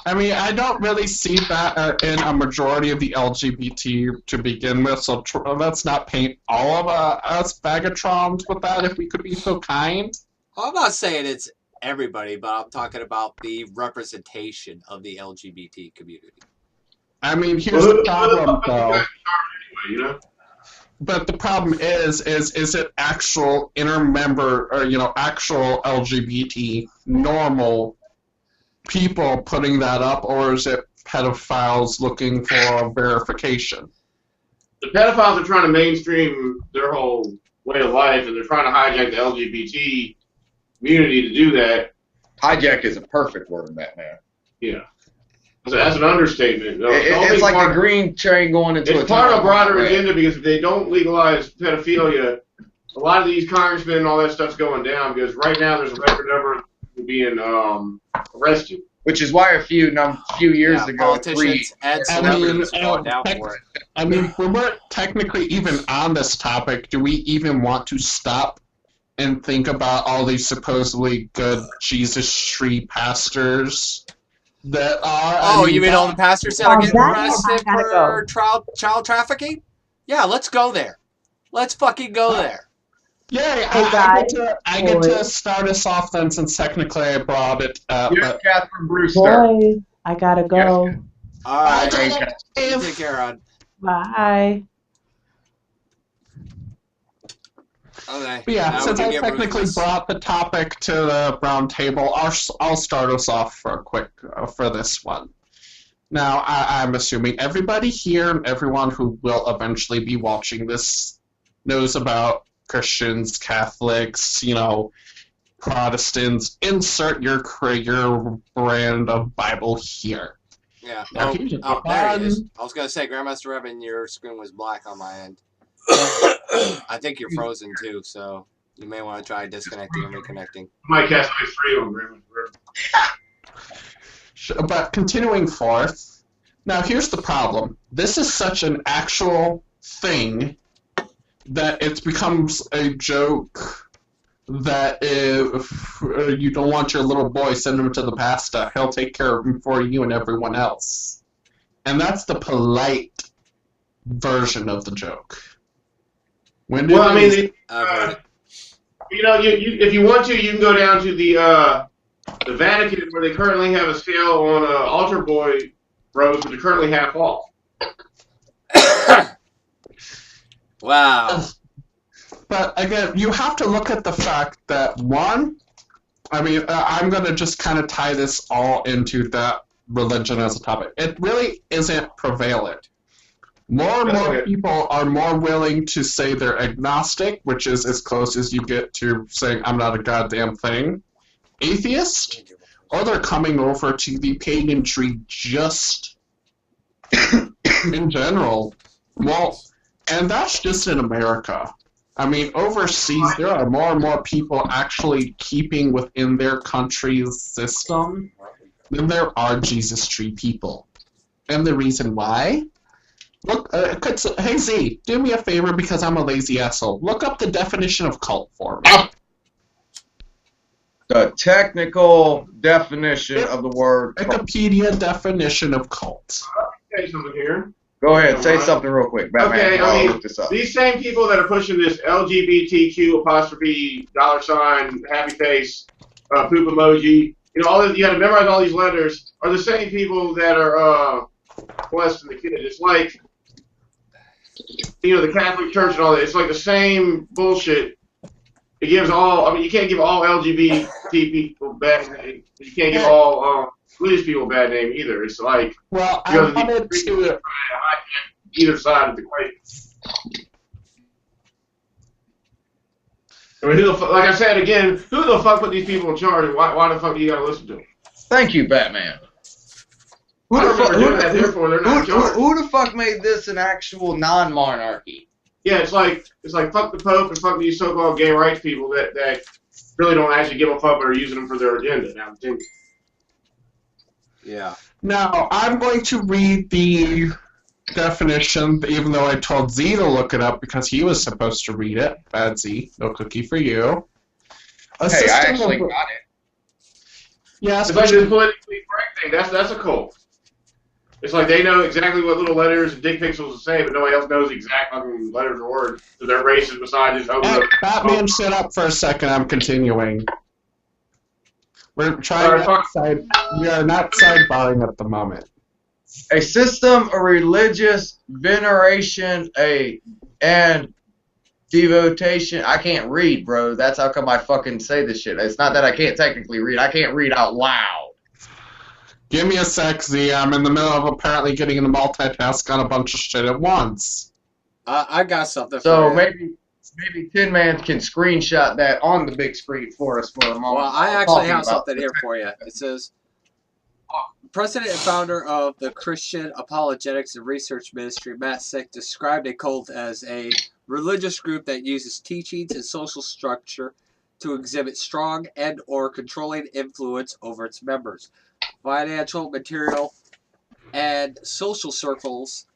I mean, I don't really see that in a majority of the LGBT to begin with, so let's not paint all of us Bagatrons with that if we could be so kind. I'm not saying it's everybody, but I'm talking about the representation of the LGBT community. I mean, here's the problem, though. Anyway, you know? But the problem is it actual intermember or actual LGBT normal people putting that up, or is it pedophiles looking for verification? The pedophiles are trying to mainstream their whole way of life, and they're trying to hijack the LGBT community to do that. Hijack is a perfect word, Batman. Yeah. That's an understatement. It's like a green train going into a It's part of a broader agenda, because if they don't legalize pedophilia, a lot of these congressmen and all that stuff's going down, because right now there's a record number of people being arrested. Which is why a few years ago, politicians and celebrities going down for it. I mean, when we're technically even on this topic, do we even want to stop and think about all these supposedly good Jesus tree pastors that are... Oh, you mean all the pastors that are getting arrested for child trafficking? Yeah, let's go there. Let's fucking go there. Yeah, I get to start us off then, since technically I brought it up. Here's Catherine Brewster. Boy, I gotta go. Yes. All right, take care, Rod. Bye. Okay. But yeah, since I technically brought the topic to the round table, I'll start us off for this one. Now, I'm assuming everybody here and everyone who will eventually be watching this knows about Christians, Catholics, Protestants. Insert your brand of Bible here. Yeah. Now, there it is. I was going to say, Grandmaster Revan, your screen was black on my end. I think you're frozen too, so you may want to try disconnecting and reconnecting. Might cast my free on Grandmaster. But continuing forth, now here's the problem. This is such an actual thing that it becomes a joke that if you don't want your little boy, send him to the pastor. He'll take care of him for you and everyone else. And that's the polite version of the joke. I've heard it. If you want to, you can go down to the Vatican, where they currently have a sale on altar boy robes, which are currently half off. Wow. But again, you have to look at the fact that I'm going to just kind of tie this all into that religion as a topic. It really isn't prevalent. More and more people are more willing to say they're agnostic, which is as close as you get to saying I'm not a goddamn thing, atheist, or they're coming over to the paganry just in general. Well, and that's just in America. I mean, overseas, there are more and more people actually keeping within their country's system than there are Jesus tree people. And the reason why? Look, hey Z, do me a favor because I'm a lazy asshole. Look up the definition of cult for me. The technical definition of the word cult. Wikipedia definition of cult. I'll say something here. Go ahead, say something real quick. Batman, Okay, look this up. These same people that are pushing this LGBTQ $, happy face, poop emoji, you got to memorize all these letters, are the same people that are blessed in the kid. It's like, the Catholic Church and all that. It's like the same bullshit. It gives you can't give all LGBT people bad name. You can't give all religious people a bad name either. It's like, well, I wanted to either side of the equation. I mean, like I said again, who the fuck put these people in charge, and why the fuck do you gotta listen to them? Thank you, Batman. Who the fuck made this an actual non-monarchy? Yeah, it's like fuck the Pope and fuck these so-called gay rights people that really don't actually give a fuck but are using them for their agenda. Yeah. Now, I'm going to read the definition, even though I told Z to look it up because he was supposed to read it. Bad Z, no cookie for you. I actually got it. Yes, it's like this politically correct thing. That's a cult. It's like they know exactly what little letters and dick pixels to say, but nobody else knows the exact fucking letters or words. So they're racist, misogynists. Batman, sit up for a second. I'm continuing. We're trying we are not sidebarring at the moment. A system of religious veneration, and devotation. I can't read, bro. That's how come I fucking say this shit. It's not that I can't technically read. I can't read out loud. Give me a sec, Z. I'm in the middle of apparently getting to multitask on a bunch of shit at once. I got something So for you. maybe Tin Man can screenshot that on the big screen for us for a moment. Well, I actually have something here for you. It says, President and founder of the Christian Apologetics and Research Ministry, Matt Sick, described a cult as a religious group that uses teachings and social structure to exhibit strong and or controlling influence over its members. Financial, material, and social circles.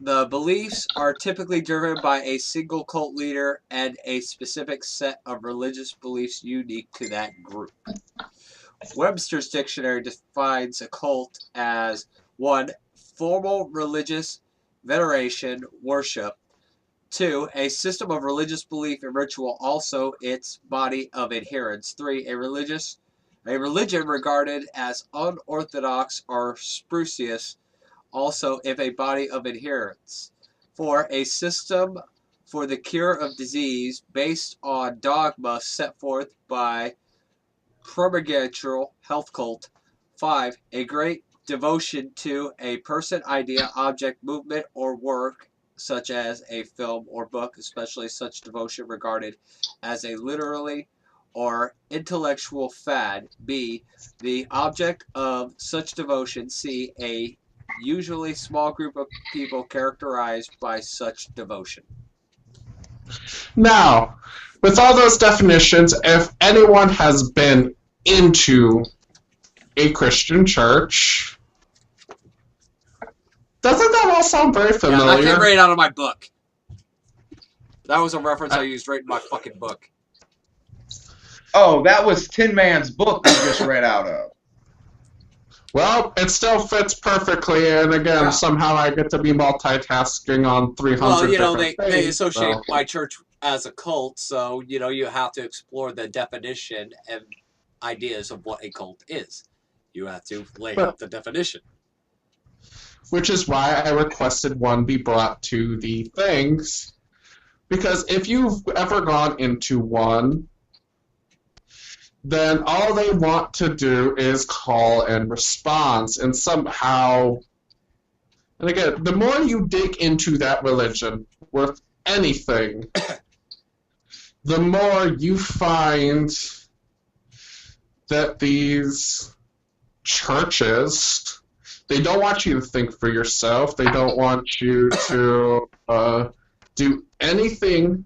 The beliefs are typically driven by a single cult leader and a specific set of religious beliefs unique to that group. Webster's dictionary defines a cult as 1. Formal religious veneration, worship. 2. A system of religious belief and ritual, also its body of adherents. 3. A religion regarded as unorthodox or spurious, also if a body of adherents. 4. A system for the cure of disease based on dogma set forth by promulgatural health cult. 5. A great devotion to a person, idea, object, movement, or work, such as a film or book, especially such devotion regarded as a literary or intellectual fad. B. The object of such devotion. C. A usually small group of people characterized by such devotion. Now, with all those definitions, if anyone has been into a Christian church, doesn't that all sound very familiar? Yeah, I came right out of my book. That was a reference I used right in my fucking book. Oh, that was Tin Man's book you just read out of. Well, it still fits perfectly, and again, somehow I get to be multitasking on 300 Well, you know, different they things, associate so. my church as a cult, so, you know, you have to explore the definition and ideas of what a cult is. You have to lay out the definition. Which is why I requested one be brought to the things, because if you've ever gone into one, then all they want to do is call and response, and somehow, and again, the more you dig into that religion with anything, the more you find that these churches, they don't want you to think for yourself, they don't want you to do anything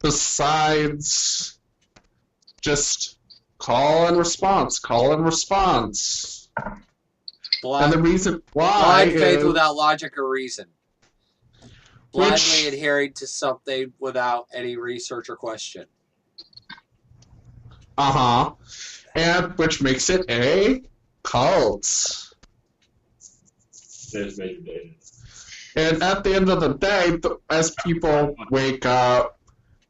besides just call and response. And the reason why blind faith without logic or reason. Blindly adhering to something without any research or question. And which makes it a cult. There's major data. And at the end of the day, as people wake up,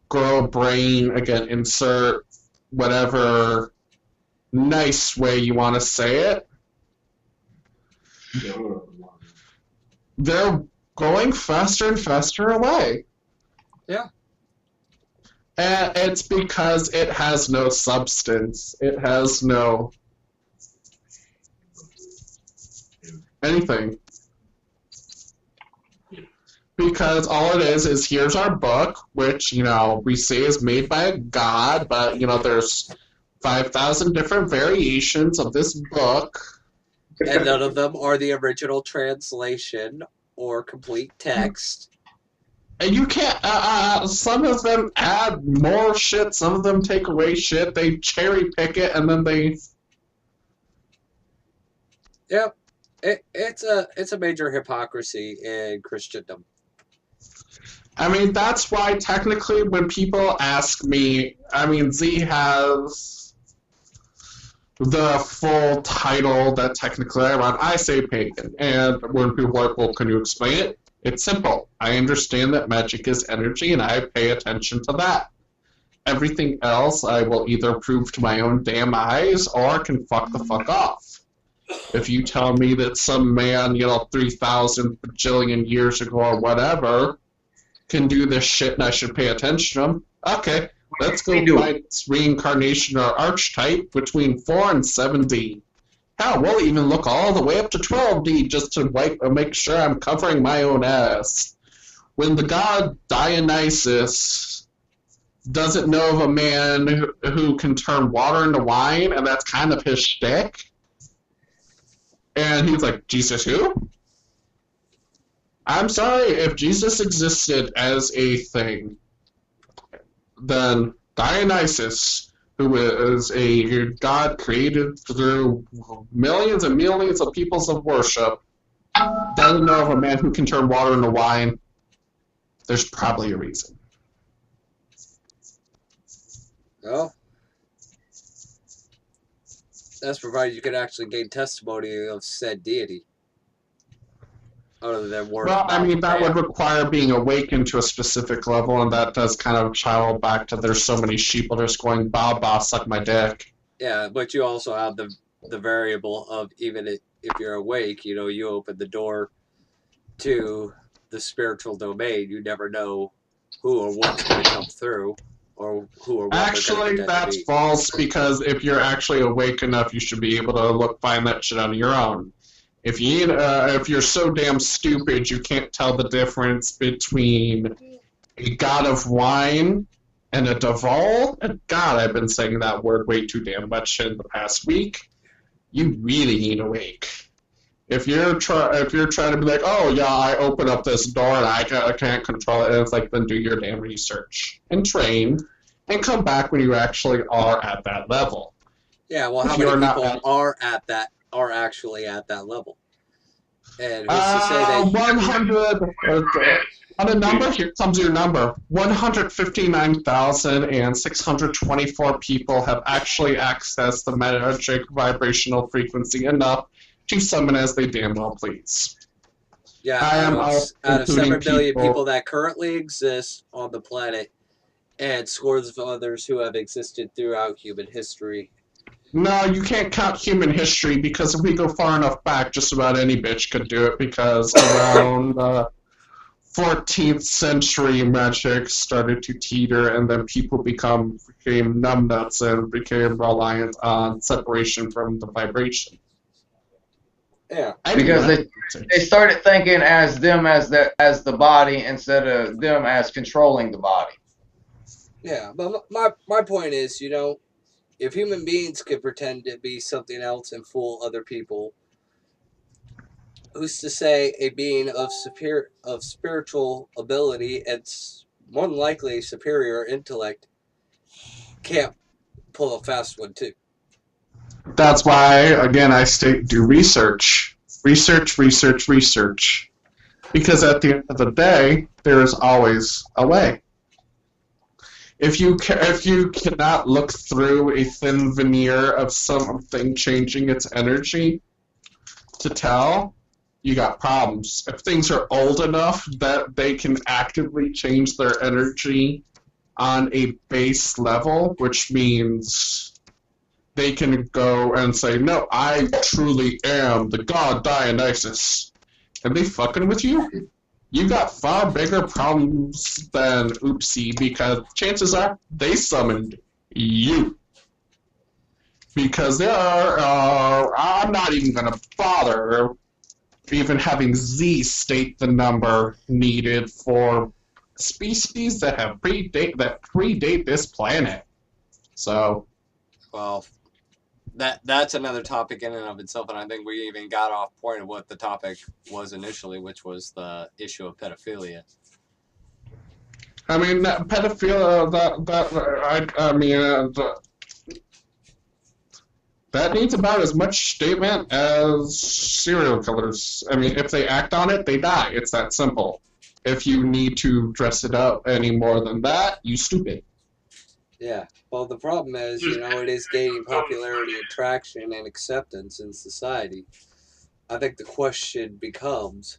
grow a brain, again, insert whatever nice way you want to say it, they're going faster and faster away. Yeah. And it's because it has no substance. It has no anything. Because all it is here's our book, which, you know, we say is made by a god, but, you know, there's 5,000 different variations of this book. And none of them are the original translation or complete text. And you can't, some of them add more shit, some of them take away shit, they cherry pick it, and then they... Yep. It's a major hypocrisy in Christendom. I mean, that's why technically when people ask me, I mean, Z has the full title that technically I run, I say pagan. And when people are like, well, can you explain it? It's simple. I understand that magic is energy and I pay attention to that. everything else I will either prove to my own damn eyes or can fuck the fuck off. If you tell me that some man, 3,000 bajillion years ago or whatever, can do this shit and I should pay attention to him, okay, let's go find its reincarnation or archetype between 4 and 7D. Hell, we'll even look all the way up to 12D just to make sure I'm covering my own ass. When the god Dionysus doesn't know of a man who can turn water into wine, and that's kind of his shtick, and he's like, Jesus who? I'm sorry, if Jesus existed as a thing, then Dionysus, who is a god created through millions and millions of peoples of worship, doesn't know of a man who can turn water into wine. There's probably a reason. Well, that's provided you could actually gain testimony of said deity. Other than word. Well, I mean, that would require being awakened to a specific level, and that does kind of channel back to there's so many sheep just going, bah, bah, suck my dick. Yeah, but you also have the variable of even if you're awake, you open the door to the spiritual domain. You never know who or what's going to come through, or who or what. Actually, that's false, because if you're actually awake enough, you should be able to find that shit on your own. If you're so damn stupid you can't tell the difference between a god of wine and a Duval, and God, I've been saying that word way too damn much in the past week, you really ain't awake. If you're trying to be like, oh yeah, I open up this door and I can't control it, and it's like, then do your damn research and train and come back when you actually are at that level. Yeah, well, how many people are actually at that level? And who's to say that 100 on a number, here comes your number. 159,624 people have actually accessed the magic vibrational frequency enough to summon as they damn well please. Yeah, out of 7 billion people that currently exist on the planet, and scores of others who have existed throughout human history. No, you can't count human history, because if we go far enough back, just about any bitch could do it, because around the 14th century, magic started to teeter, and then people became numbnuts and became reliant on separation from the vibration. Yeah, because they started thinking as them as the body instead of them as controlling the body. Yeah, but my point is, if human beings could pretend to be something else and fool other people, who's to say a being of spiritual ability and more than likely superior intellect can't pull a fast one too? That's why, again, I state do research. Research. Because at the end of the day, there is always a way. If you cannot look through a thin veneer of something changing its energy to tell, you got problems. If things are old enough that they can actively change their energy on a base level, which means they can go and say, no, I truly am the god Dionysus, and they fucking with you, you got far bigger problems than Oopsie, because chances are they summoned you. Because there are, I'm not even going to bother even having Z state the number needed for species that predate this planet. So, well, that's another topic in and of itself, and I think we even got off point of what the topic was initially, which was the issue of pedophilia. I mean, pedophilia, that needs about as much statement as serial killers. I mean, if they act on it, they die. It's that simple. If you need to dress it up any more than that, you stupid. Yeah. Well, the problem is, it is gaining popularity, traction, and acceptance in society. I think the question becomes...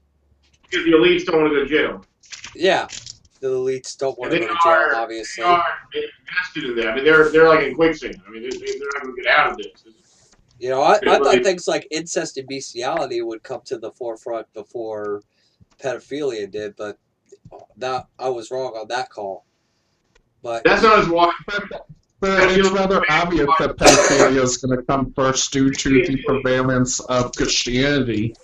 Because the elites don't want to go to jail. Yeah. The elites don't want to They go to jail, are obviously. invested in that. I mean, they're like in quicksand. I mean, they're not going to get out of this. You know, I thought things like incest and bestiality would come to the forefront before pedophilia did, but that I was wrong on that call. But That's not as wide. But it's rather obvious that pedophilia is going to come first due to the prevalence of Christianity.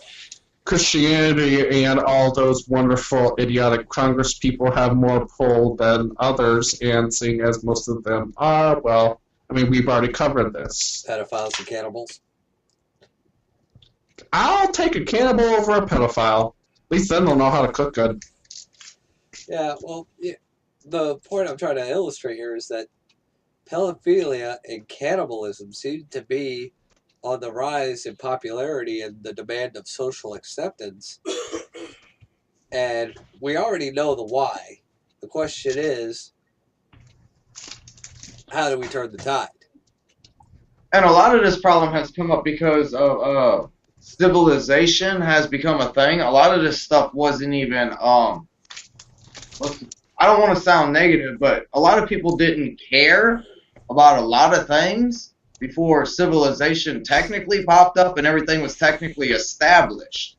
Christianity and all those wonderful, idiotic Congress people have more pull than others, and seeing as most of them are, well, I mean, we've already covered this. pedophiles and cannibals. I'll take a cannibal over a pedophile. At least then they'll know how to cook good. Yeah, well, the point I'm trying to illustrate here is that pedophilia and cannibalism seem to be on the rise in popularity and the demand of social acceptance. And we already know the why. The question is, how do we turn the tide? And a lot of this problem has come up because of civilization has become a thing. A lot of this stuff wasn't even I don't want to sound negative, but a lot of people didn't care about a lot of things before civilization technically popped up and everything was technically established.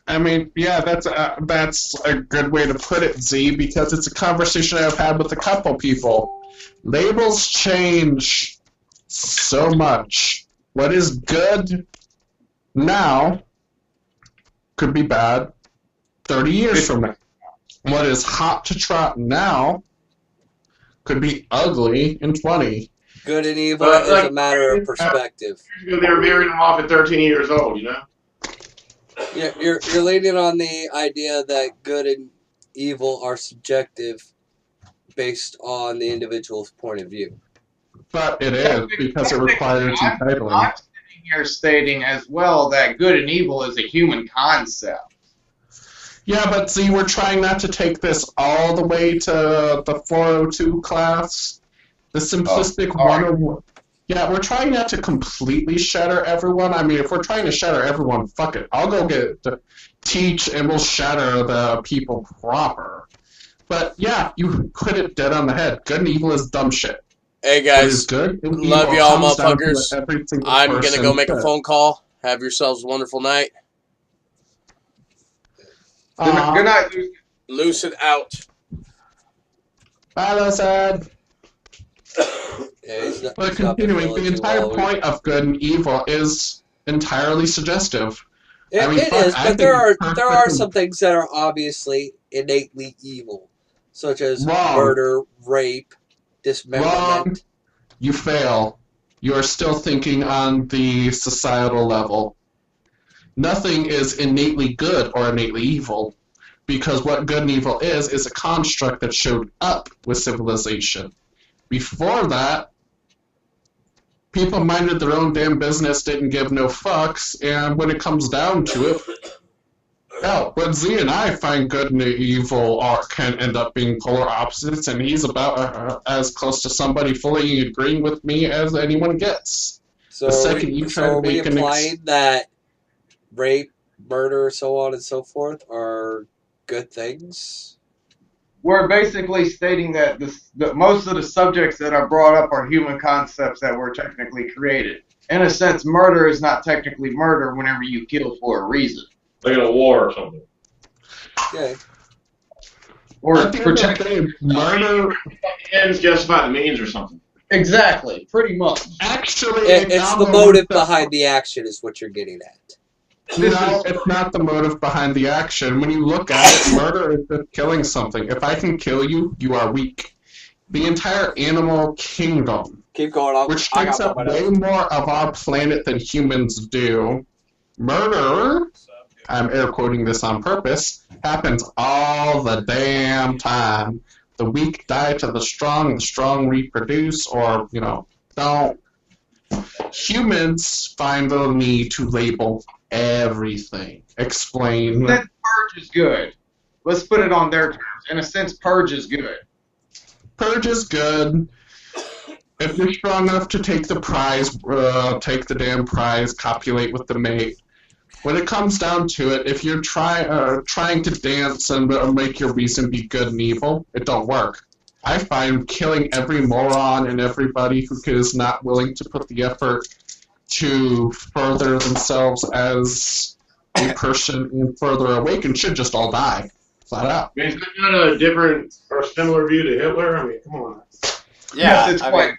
I mean, yeah, that's a good way to put it, Z, because it's a conversation I've had with a couple people. Labels change so much. What is good now could be bad 30 years from now. What is hot to trot now could be ugly in 20. Good and evil is a matter of perspective. They were marrying them off at 13 years old, you know? Yeah, you're leaning on the idea that good and evil are subjective based on the individual's point of view. But it is, because it requires entitling. I'm sitting here stating as well that good and evil is a human concept. Yeah, but see, we're trying not to take this all the way to the 402 class. The simplistic 101. Yeah, we're trying not to completely shatter everyone. I mean, if we're trying to shatter everyone, fuck it. I'll go get to teach and we'll shatter the people proper. But yeah, you hit it dead on the head. Good and evil is dumb shit. Hey guys, good love y'all motherfuckers. I'm going to go make a phone call. Have yourselves a wonderful night. Good night. Lucid out. Bye, Lucid. Yeah, But continuing, the entire point of good and evil is entirely suggestive. It is, but there are some things that are obviously innately evil, such as murder, rape, dismemberment. Wrong. You fail. You are still thinking on the societal level. Nothing is innately good or innately evil, because what good and evil is a construct that showed up with civilization. Before that, people minded their own damn business, didn't give no fucks, and when it comes down to it, when Z and I find good and evil can end up being polar opposites, and he's about as close to somebody fully agreeing with me as anyone gets. So, are we implying that rape, murder, so on and so forth are good things? We're basically stating that most of the subjects that are brought up are human concepts that were technically created. In a sense, murder is not technically murder whenever you kill for a reason. Like in a war or something. Okay. Or protect murder. Ends justify the means or something. Exactly, pretty much. Actually, it's the motive behind the action is what you're getting at. No, it's not the motive behind the action. When you look at it, murder is just killing something. If I can kill you, you are weak. The entire animal kingdom, keep going on, which takes up way more of our planet than humans do, murder, I'm air quoting this on purpose, happens all the damn time. The weak die to the strong reproduce, or, don't. Humans find the need to label everything. Explain. In a sense, purge is good. Let's put it on their terms. In a sense, purge is good. Purge is good. If you're strong enough to take the prize, take the damn prize, copulate with the mate. when it comes down to it, if you're trying to dance and make your reason be good and evil, it don't work. I find killing every moron and everybody who is not willing to put the effort to further themselves as a person and further awaken should just all die. Flat out. I mean, is that not a different or similar view to Hitler? I mean, come on. Yeah, Yes, it's quite.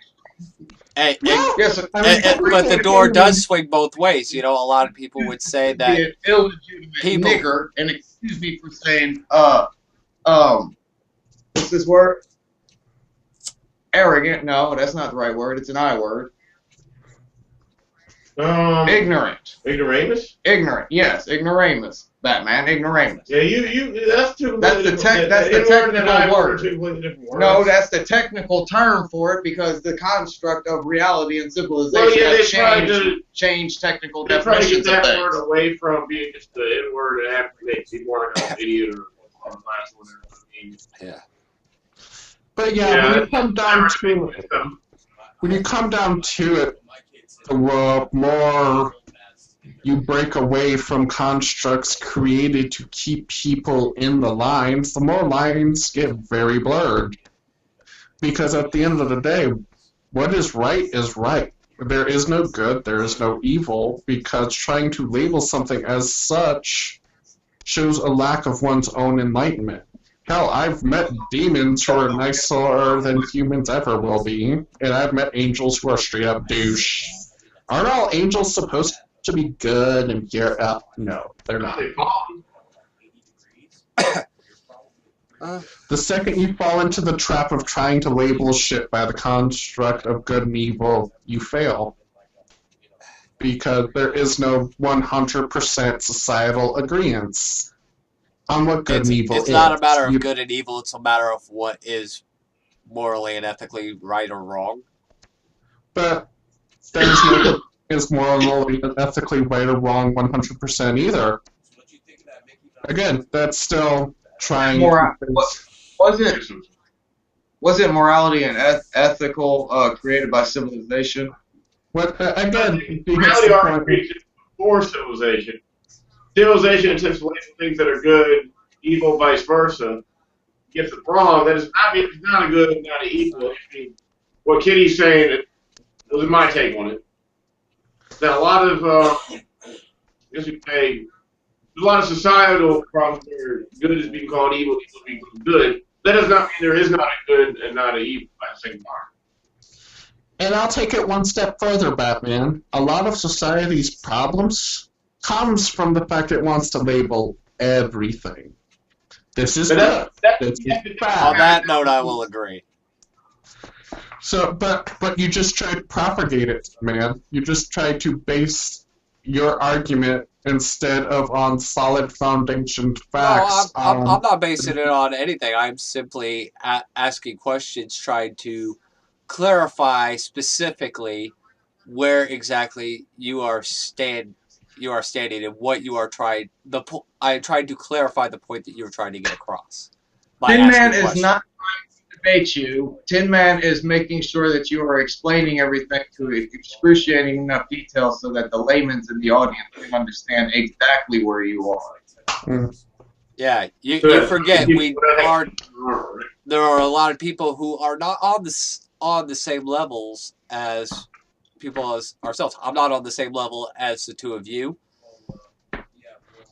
but the door does swing both ways. You know, a lot of people would say Be that an illegitimate people- nigger, and excuse me for saying, what's this word? Arrogant. No, that's not the right word. It's an I word. Ignorant. Ignoramus? Ignorant. Yes, ignoramus. Batman, ignoramus. Yeah, you. That's too. That's the technical word. No, that's that's the technical term for it because the construct of reality and civilization Well, yeah, has they tried to changed technical they try to get definitions of that word things. away from being just the N word and have to make people like an idiot or class or whatever. I mean, yeah. But yeah, when you come down to it, the more you break away from constructs created to keep people in the lines, the more lines get very blurred. Because at the end of the day, what is right is right. There is no good, there is no evil, because trying to label something as such shows a lack of one's own enlightenment. Hell, I've met demons who are nicer than humans ever will be, and I've met angels who are straight up douche. Aren't all angels supposed to be good and pure? No, they're not. The second you fall into the trap of trying to label shit by the construct of good and evil, you fail. Because there is no 100% societal agreement on what good and evil is. It's not a matter of good and evil, it's a matter of what is morally and ethically right or wrong. But there's no is morally and ethically right or wrong 100% either. Again, that's still trying was it morality and ethical created by civilization? What again? Morality are created before civilization. Civilization attempts to label things that are good, evil, vice versa. Gets it wrong. That is not. It's not a good and not an evil. I mean, what Kitty's saying was my take on it. That a lot of, I guess you say, there's a lot of societal problems where good is being called evil, evil is being called good. That does not mean there is not a good and not an evil at the same time. And I'll take it one step further, Batman. A lot of society's problems comes from the fact it wants to label everything. This is good. This is bad. On that note, I will agree. So, but you just try to propagate it, man. You just try to base your argument instead of on solid foundation facts. No, I'm not basing it on anything. I'm simply asking questions, trying to clarify specifically where exactly you are standing and what you are trying. I tried to clarify the point that you were trying to get across. Tin Man is not trying to debate you. Tin Man is making sure that you are explaining everything to excruciating enough detail so that the layman's in the audience can understand exactly where you are. Yeah, you forget there are a lot of people who are not on the same levels as people as ourselves. I'm not on the same level as the two of you.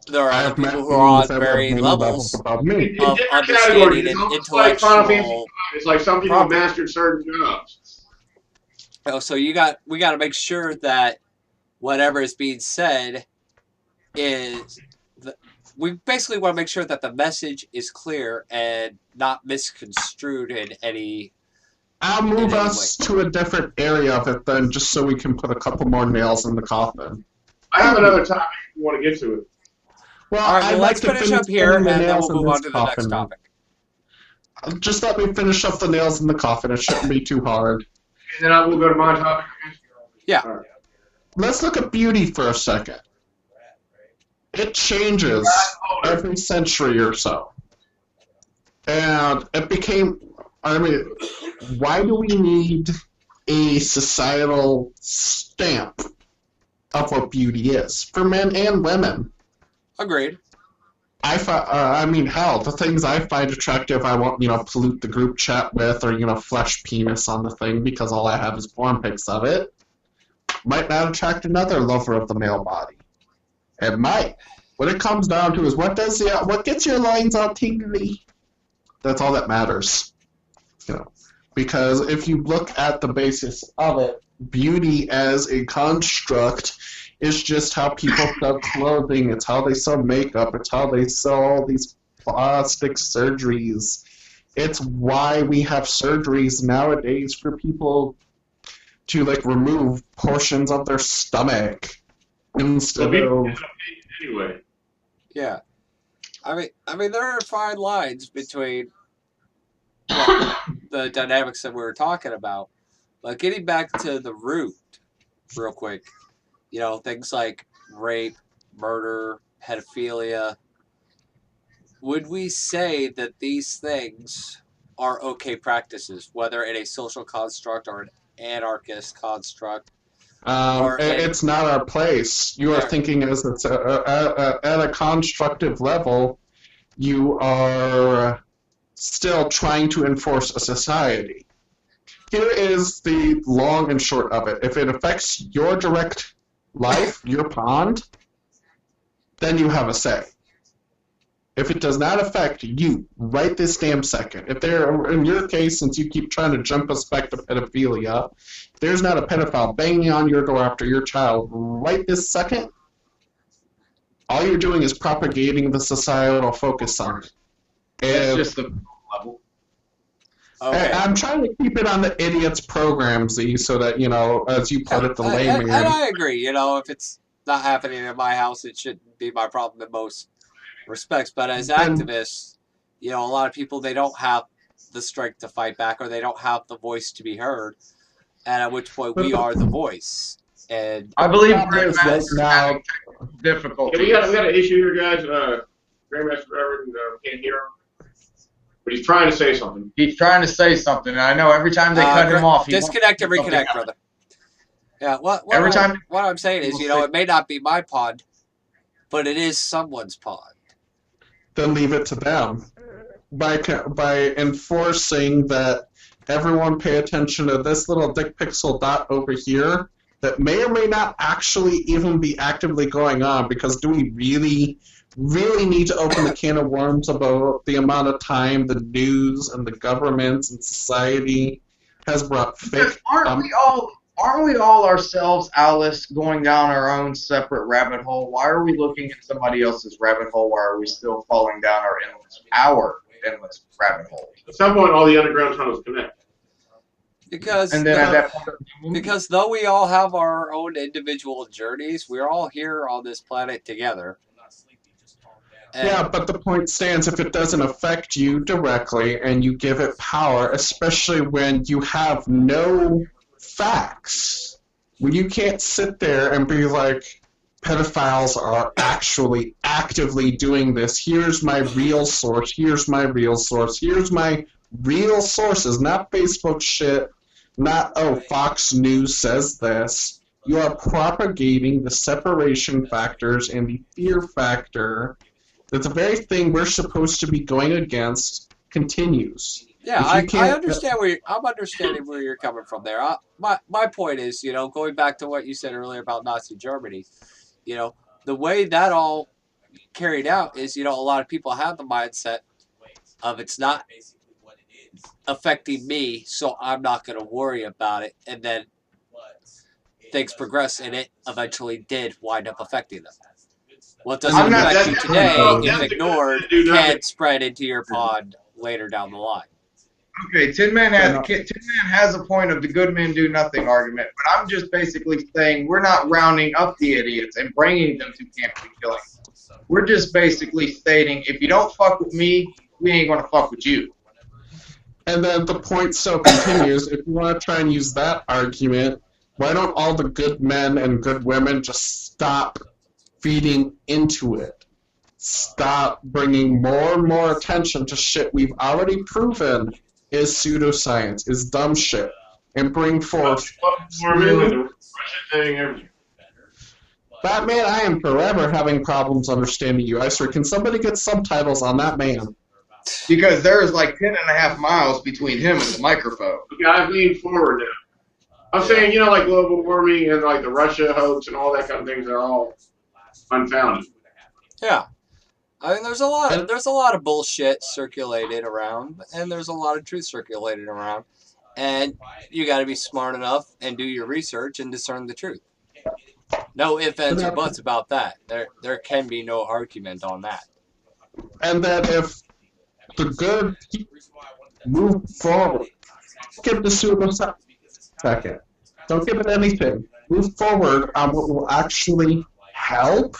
There are other people who are on varying levels of understanding and intellectual. It's like some people mastered certain jobs. So we got to make sure that whatever is being said is. We basically want to make sure that the message is clear and not misconstrued in any. I'll move us to a different area of it then, just so we can put a couple more nails in the coffin. I have another topic if you want to get to it. Well, all right, let's finish up here, and then we'll move on to the next topic. Just let me finish up the nails in the coffin. It shouldn't be too hard. And then I will go to my topic. Yeah. Right. Let's look at beauty for a second. It changes every century or so. And it became, why do we need a societal stamp of what beauty is for men and women. Agreed. I mean, hell, the things I find attractive, I won't, pollute the group chat with, or, flesh penis on the thing because all I have is porn pics of it. Might not attract another lover of the male body. It might. What it comes down to is what gets your loins all tingly. That's all that matters. Because if you look at the basis of it, beauty as a construct is just how people sell clothing, it's how they sell makeup, it's how they sell all these plastic surgeries. It's why we have surgeries nowadays for people to remove portions of their stomach instead of anyway. Yeah. I mean there are fine lines between the dynamics that we were talking about. But getting back to the root real quick, things like rape, murder, pedophilia. Would we say that these things are okay practices, whether in a social construct or an anarchist construct? It's not our place. You are thinking as it's at a constructive level, you are still trying to enforce a society. Here is the long and short of it. If it affects your direct life, your pond, then you have a say. If it does not affect you right this damn second, if there, in your case, since you keep trying to jump us back to pedophilia, if there's not a pedophile banging on your door after your child right this second, all you're doing is propagating the societal focus on it. It's just the level. Okay. I'm trying to keep it on the idiots program, Z, so that, as you put it, the layman. And I agree, if it's not happening in my house, it shouldn't be my problem in most respects. But as activists, a lot of people, they don't have the strength to fight back, or they don't have the voice to be heard, and at which point we are the voice. And I believe Grandmaster's having difficulty. Yeah, we got an issue here, guys. Grandmaster Reverend can't hear him. But he's trying to say something. He's trying to say something, and I know every time they cut him off, he disconnect and reconnect, brother. Yeah, what I'm saying is, it may not be my pond, but it is someone's pond. Then leave it to them. By enforcing that everyone pay attention to this little dick pixel dot over here that may or may not actually even be actively going on, because do we really need to open a can of worms about the amount of time the news and the governments and society has brought fake... Aren't we all ourselves, Alice, going down our own separate rabbit hole? Why are we looking at somebody else's rabbit hole? Why are we still falling down our endless rabbit hole? At some point, all the underground tunnels connect. Because though we all have our own individual journeys, we're all here on this planet together. Yeah, but the point stands, if it doesn't affect you directly and you give it power, especially when you have no facts, when you can't sit there and be like, pedophiles are actually actively doing this, here's my real source, here's my real source, here's my real sources, not Facebook shit, not, oh, Fox News says this. You are propagating the separation factors and the fear factor. That the very thing we're supposed to be going against continues. Yeah, I understand I'm understanding where you're coming from there. My point is, going back to what you said earlier about Nazi Germany, the way that all carried out is, a lot of people have the mindset of it's not affecting me, so I'm not going to worry about it, and then things progress, and it eventually did wind up affecting them. What doesn't affect you today, if ignored, can spread into your pond later down the line. Okay, Tin Man has a point of the good men do nothing argument, but I'm just basically saying we're not rounding up the idiots and bringing them to Camp Killing. We're just basically stating, if you don't fuck with me, we ain't gonna fuck with you. And then the point still continues. If you want to try and use that argument, why don't all the good men and good women just stop feeding into it? Stop bringing more and more attention to shit we've already proven is pseudoscience, is dumb shit, and bring forth... Batman, I am forever having problems understanding you. I swear, can somebody get subtitles on that man? Because there is like 10.5 miles between him and the microphone. Okay, I've leaned forward now. I'm saying, like global warming and like the Russia hoax and all that kind of things are all unfounded. Yeah. I mean, there's a lot of bullshit circulated around, and there's a lot of truth circulated around, and you got to be smart enough and do your research and discern the truth. No ifs, ands, or buts about that. There can be no argument on that. And that if the good move forward, give the Sudo second. Don't give it anything. Move forward on what will actually help.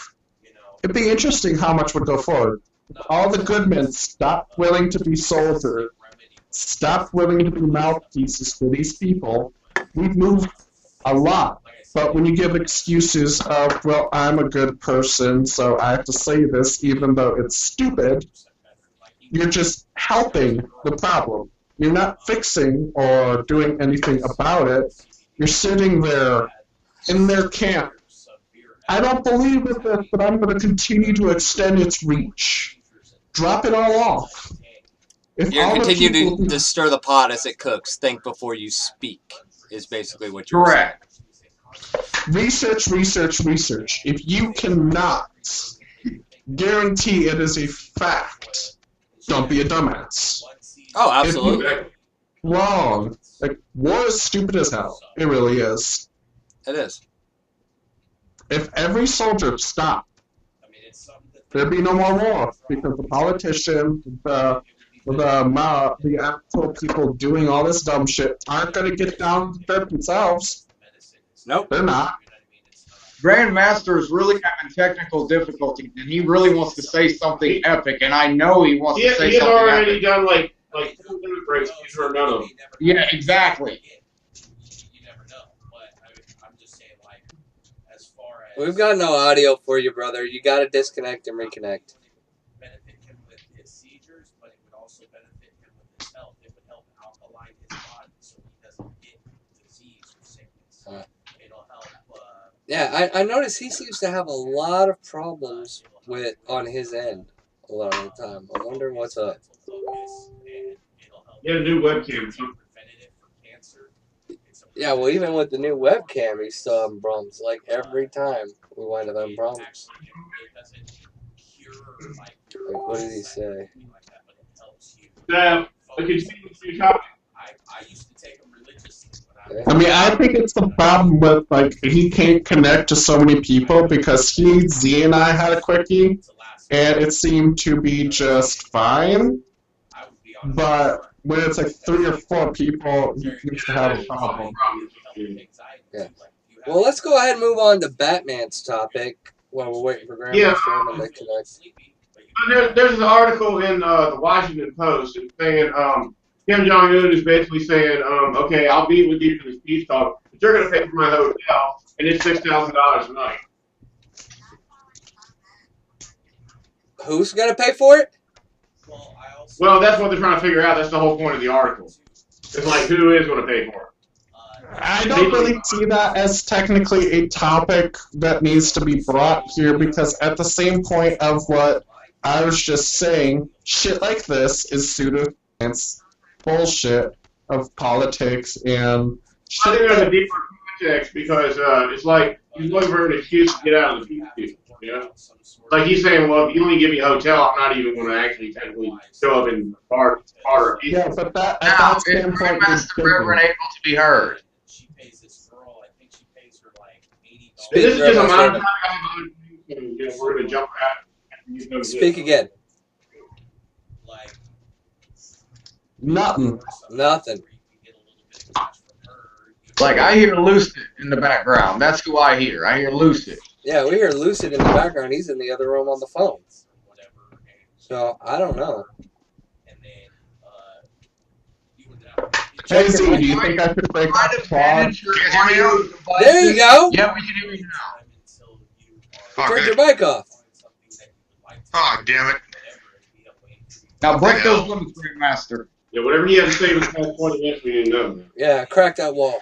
It'd be interesting how much would go forward. If all the good men stopped willing to be soldiers, stopped willing to be mouthpieces for these people, we'd move a lot. But when you give excuses of, well, I'm a good person, so I have to say this even though it's stupid, you're just helping the problem. You're not fixing or doing anything about it. You're sitting there in their camp. I don't believe in this, but I'm going to continue to extend its reach. Drop it all off. You're continuing to stir the pot as it cooks. Think before you speak is basically what you're Correct. saying. Research, research, research. If you cannot guarantee it is a fact, don't be a dumbass. Oh, absolutely. Wrong. Like, war is stupid as hell. It really is. It is. If every soldier stopped, there'd be no more war because the politicians, the actual people doing all this dumb shit aren't going to get down to themselves. Nope. They're not. Grandmaster is really having technical difficulties, and he really wants to say something epic, and I know he wants to say He's something already epic. done like 2 minute breaks. He's heard none of them. Yeah, exactly. We've got no audio for you, brother. You got to disconnect and reconnect. Benefit him with his seizures, but it would also benefit him with his health. It would help alkaline his body so he doesn't get disease or sickness. It'll help. Yeah, I noticed he seems to have a lot of problems on his end a lot of the time. I wonder what's up. Get a new webcam. Yeah, well, even with the new webcam, he's still having problems. Like, every time we wind up having problems. Like, what did he say? I mean, I think it's the problem with, like, he can't connect to so many people because Z and I had a quickie, and it seemed to be just fine. But when it's like 3 or 4 people, he seems to have a problem. Yeah. Well, let's go ahead and move on to Batman's topic while we're waiting for Grandmaster to connect. There's an article in the Washington Post saying Kim Jong-un is basically saying, okay, I'll be with you for this peace talk, but you're going to pay for my hotel, and it's $6,000 a night. Who's going to pay for it? Well, that's what they're trying to figure out. That's the whole point of the article. It's like, who is going to pay for it? I don't really see that as technically a topic that needs to be brought here because at the same point of what I was just saying, shit like this is pseudoscience bullshit of politics and shit. I think there's a deeper context because it's like he's looking for an excuse to get out of the peace deal. You know? Like he's saying, well, if you only give me a hotel, I'm not even going to actually technically show up in part of peace. Yeah, but that at Now, that is standpoint is Grandmaster Reverend able to be heard? This is just a matter of time. We're going to jump out. Speak again. Nothing. Like, I hear Lucid in the background. That's who I hear. I hear Lucid. Yeah, we hear Lucid in the background. He's in the other room on the phone. So, I don't know. Hey, Z, do you think I should break the quad? There you go. Yeah, we can hear you now. Turn your mic off. Oh, damn it. Now break those limits, Grandmaster. Yeah, whatever you have to say in the past 20 minutes, we didn't know. Yeah, crack that wall.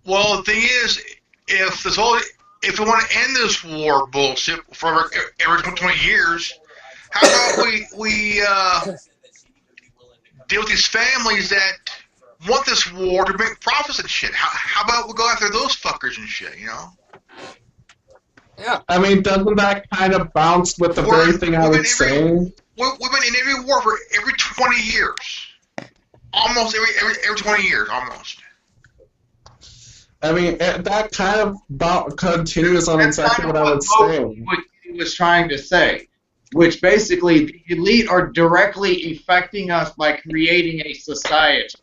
Well, the thing is, if if we want to end this war bullshit for every 20 years, how about we deal with these families that want this war to make profits and shit? How about we go after those fuckers and shit, you know? Yeah. I mean, doesn't that kind of bounce with the very thing I was saying? We've been in every war for every 20 years. Almost every 20 years, almost. I mean, that kind of continues on exactly what I was saying. What he was trying to say, which basically the elite are directly affecting us by creating a society.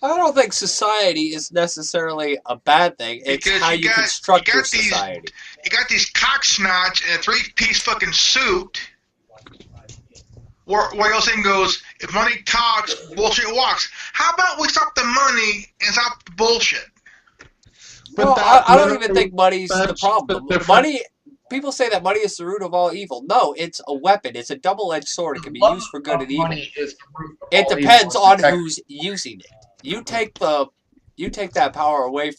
I don't think society is necessarily a bad thing. It's because how you construct your society. You got these cocksnots in a three-piece fucking suit where your thing goes, if money talks, bullshit walks. How about we stop the money and stop the bullshit? Well, I don't even think money's the problem. Money, people say that money is the root of all evil. No, it's a weapon. It's a double-edged sword. It can be used for good and evil. It depends on who's using it. You take that power away.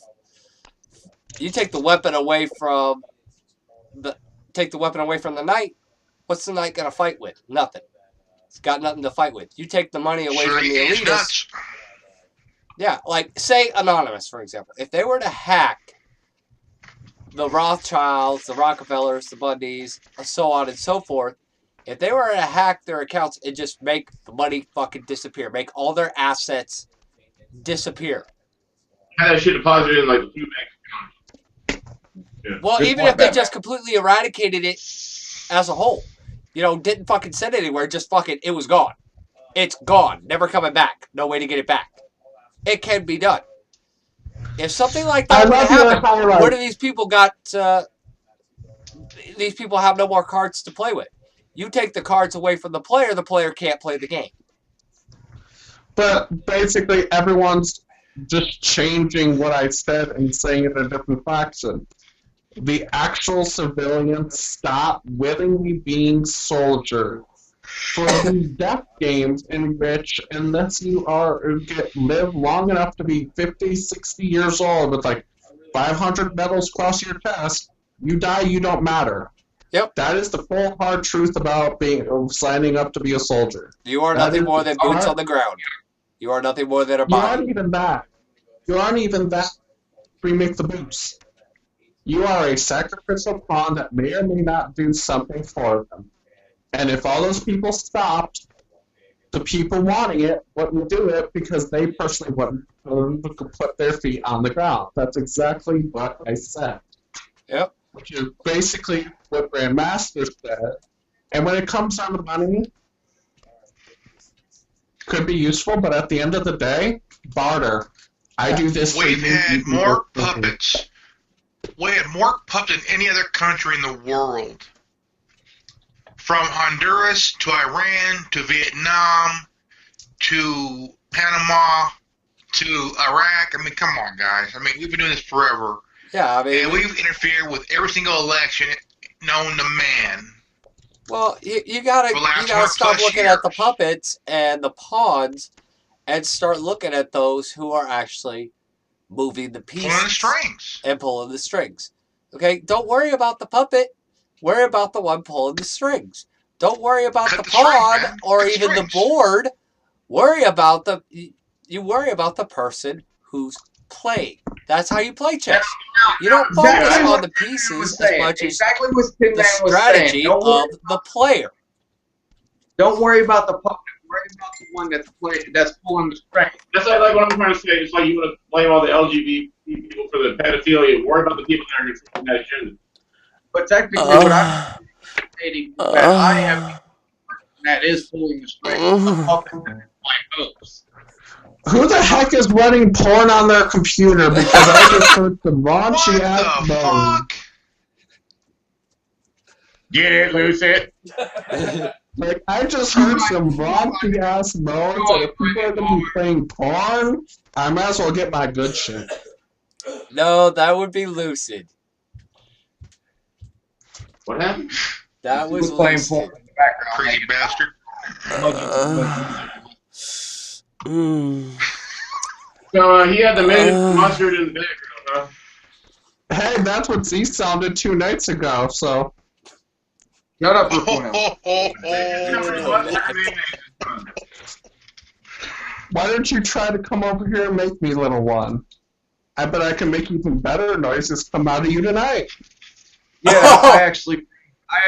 You take the weapon away from the knight. What's the knight gonna fight with? Nothing. It's got nothing to fight with. You take the money away from the elitists. Yeah, like say Anonymous, for example. If they were to hack the Rothschilds, the Rockefellers, the Bundys, so on and so forth, if they were to hack their accounts and just make the money fucking disappear, make all their assets disappear. Had that shit deposited in like a few bank accounts. Yeah. Well, even if they just completely eradicated it as a whole, didn't fucking send it anywhere, just fucking, it was gone. It's gone. Never coming back. No way to get it back. It can be done. If something like that were to happen, what do these people got? These people have no more cards to play with. You take the cards away from the player can't play the game. But basically, everyone's just changing what I said and saying it in a different faction. The actual civilians stop willingly being soldiers for these death games in which, unless you live long enough to be 50, 60 years old with like 500 medals across your chest, you die, you don't matter. Yep. That is the full hard truth about signing up to be a soldier. You are nothing more than boots on the ground. You are nothing more than a body. You aren't even that. You aren't even that. We make the boots. You are a sacrificial pawn that may or may not do something for them. And if all those people stopped, the people wanting it wouldn't do it because they personally wouldn't put their feet on the ground. That's exactly what I said. Yep. Which is basically what Grandmaster said. And when it comes down to money, could be useful, but at the end of the day, barter. I do this. We've had more puppets. We had more puppets than any other country in the world. From Honduras to Iran to Vietnam to Panama to Iraq. I mean, come on, guys. I mean, we've been doing this forever. Yeah, I mean, and we've interfered with every single election known to man. Well, you gotta stop looking at the puppets and the pawns, and start looking at those who are actually moving the pieces, pulling the strings, and pulling the strings. Okay, don't worry about the puppet. Worry about the one pulling the strings. Don't worry about the pawn or even the board. Worry about you worry about the person who's playing. That's how you play chess. You don't focus on the pieces as much as the strategy of the player. Don't worry about the puppet. Worry about the one that's pulling the string. That's like what I'm trying to say. It's like you want to blame all the LGBT people for the pedophilia. Worry about the people that are controlling that agenda. But technically, what I'm stating is that I am that is pulling the string. The puppet that is my hopes. Who the heck is running porn on their computer? Because I just heard some raunchy ass moans. Get it, lose it. Like, I just heard some raunchy ass moans, and if people are going to be playing porn, I might as well get my good shit. No, that would be Lucid. What happened? That was playing porn in the background. Crazy bastard. So he had the mustard in the background, huh? Hey, that's what Z sounded 2 nights ago, so. Shut up, Oh, Raquel. oh, oh, oh. Why don't you try to come over here and make me, little one? I bet I can make even better noises come out of you tonight. Yeah, Oh! I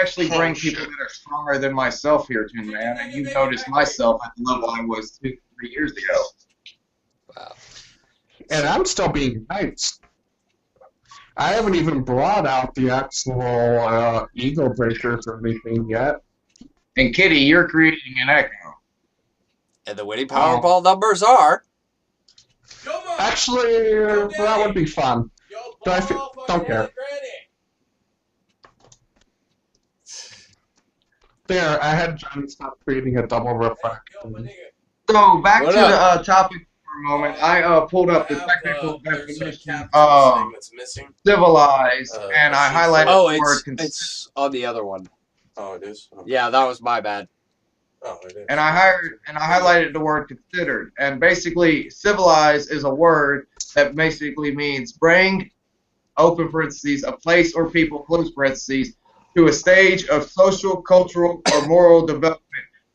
actually bring people that are stronger than myself here, Tin Man, and you noticed myself at the level I was 2-3 years ago. Wow. And I'm still being nice. I haven't even brought out the actual ego breakers or anything yet. And Kitty, you're creating an echo. And the winning Powerball numbers are. Actually, that would be fun. Don't care. There, I had Johnny stop creating a double refraction. So back What to up? the topic for a moment. I pulled up the technical definition Thing of that's missing. civilized, and I highlighted Oh, the word it's on the other one. Oh, it is. Okay. Yeah, that was my bad. Oh, it is. and I highlighted the word considered. And basically, civilized is a word that basically means bring, open parentheses, a place or people, close parentheses, to a stage of social, cultural, or moral development.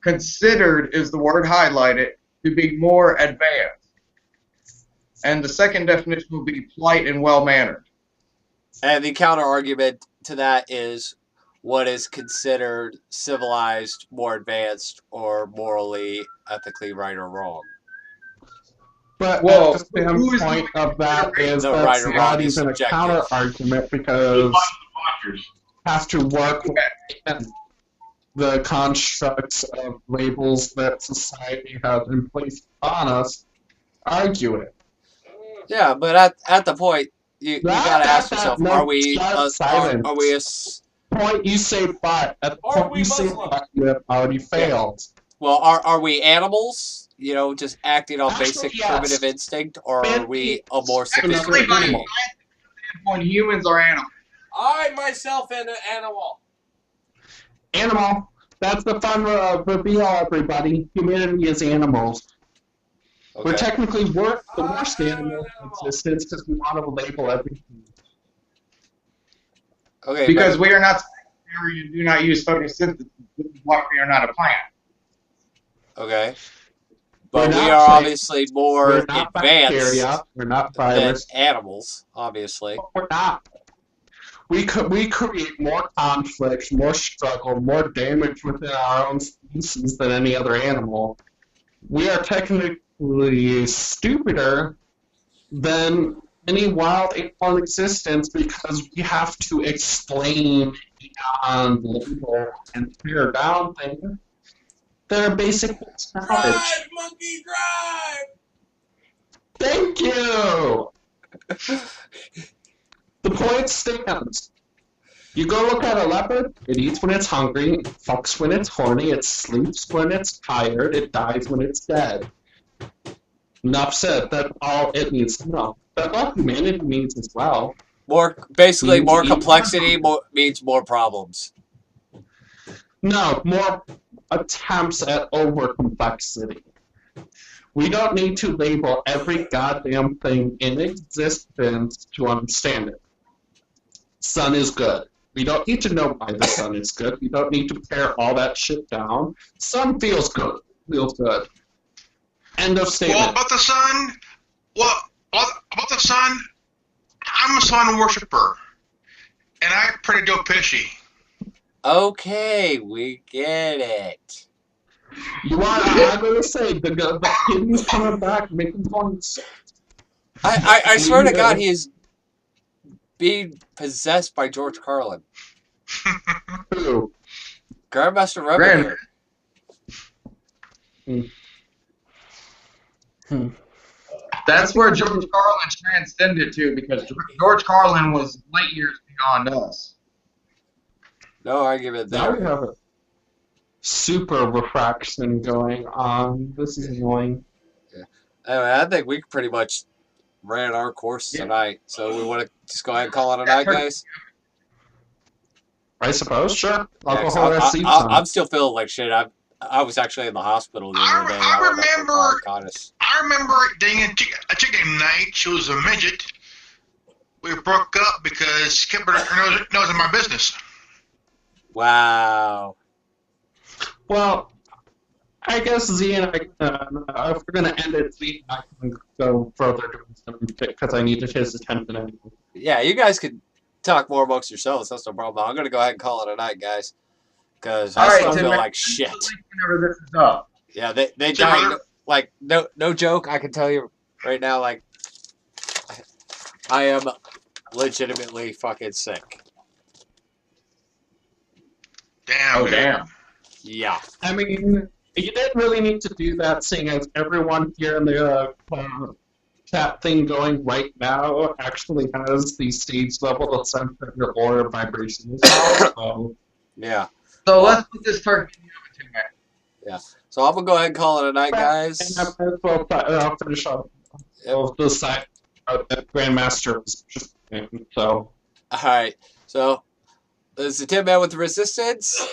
Considered is the word highlighted to be more advanced. And the second definition will be polite and well-mannered. And the counter argument to that is what is considered civilized, more advanced, or morally, ethically right or wrong. But Well, at the standpoint of that is No, that's right or wrong not is even a subjective. counter argument because it has to work within the constructs of labels that society has in place on us. Argue it. Yeah, but at the point, you gotta ask yourself: No, Are we silence. are we a Point you say but at the point you say but you have already failed. well are we animals? You know, just acting on Actually, basic yes. primitive instinct, or are we a more Technically, sophisticated by animal? when humans are animals. I myself am an animal. Animal. That's the fun reveal, everybody. Humanity is animals. Okay. We're technically the worst animal in existence because we want to label everything. Okay, Because we are not and do not use photosynthesis. This is why we are not a plant. okay. But We're we not are plants. obviously more We're not advanced bacteria. We're not than virus. animals, obviously. We're not. We create more conflict, more struggle, more damage within our own species than any other animal. We are technically stupider than any wild animal in existence because we have to explain beyond label and tear down things that are basic knowledge. Drive, monkey, drive! Thank you! The point stands. You go look at a leopard, it eats when it's hungry, it fucks when it's horny, it sleeps when it's tired, it dies when it's dead. Enough said, that's all it needs to know. That's all humanity means as well. More complexity means more problems. No, more attempts at over complexity. We don't need to label every goddamn thing in existence to understand it. Sun is good. We don't need to know why the sun is good. We don't need to pare all that shit down. Sun feels good. Feels good. End of statement. Well, about the sun, about the sun, I'm a sun worshiper, and I pray to Dopishi. Okay, we get it. You are, I'm going to say, the kidney's coming back, making points. I swear to God, he is being possessed by George Carlin. Who? Grandmaster Revenue. That's where George Carlin transcended to, because George Carlin was light years beyond us. No argument Now there. we have a super refraction going on. This is annoying. Anyway, I think we pretty much ran our course tonight, so we want to just go ahead and call it a night, guys. I suppose, sure. I'm still feeling like shit. I was actually in the hospital the other day. I remember dating a chick named Night. She was a midget we broke up because Kipper knows my business. Wow. Well, I guess Z and I, if we're going to end it, Z and I can go further doing some because I need his attention anyway. Yeah, you guys could talk more amongst yourselves. That's no problem. I'm going to go ahead and call it a night, guys. Because I still feel like shit. Whenever this is up. Yeah, they died. Like, no joke. I can tell you right now, like, I am legitimately fucking sick. Damn. Oh, damn. Yeah. I mean, you didn't really need to do that, seeing as everyone here in the chat thing going right now actually has the stage level to sense that your aura vibration is off, so. Yeah. So let's put this turkey in the Yeah. So I'm going to go ahead and call it a night, guys. And I might as well finish off the side that Grandmaster was just in, so. Alright. So, this is the Tin Man with the Resistance.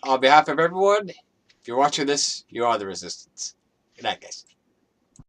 On behalf of everyone, if you're watching this, you are the Resistance. Good night, guys.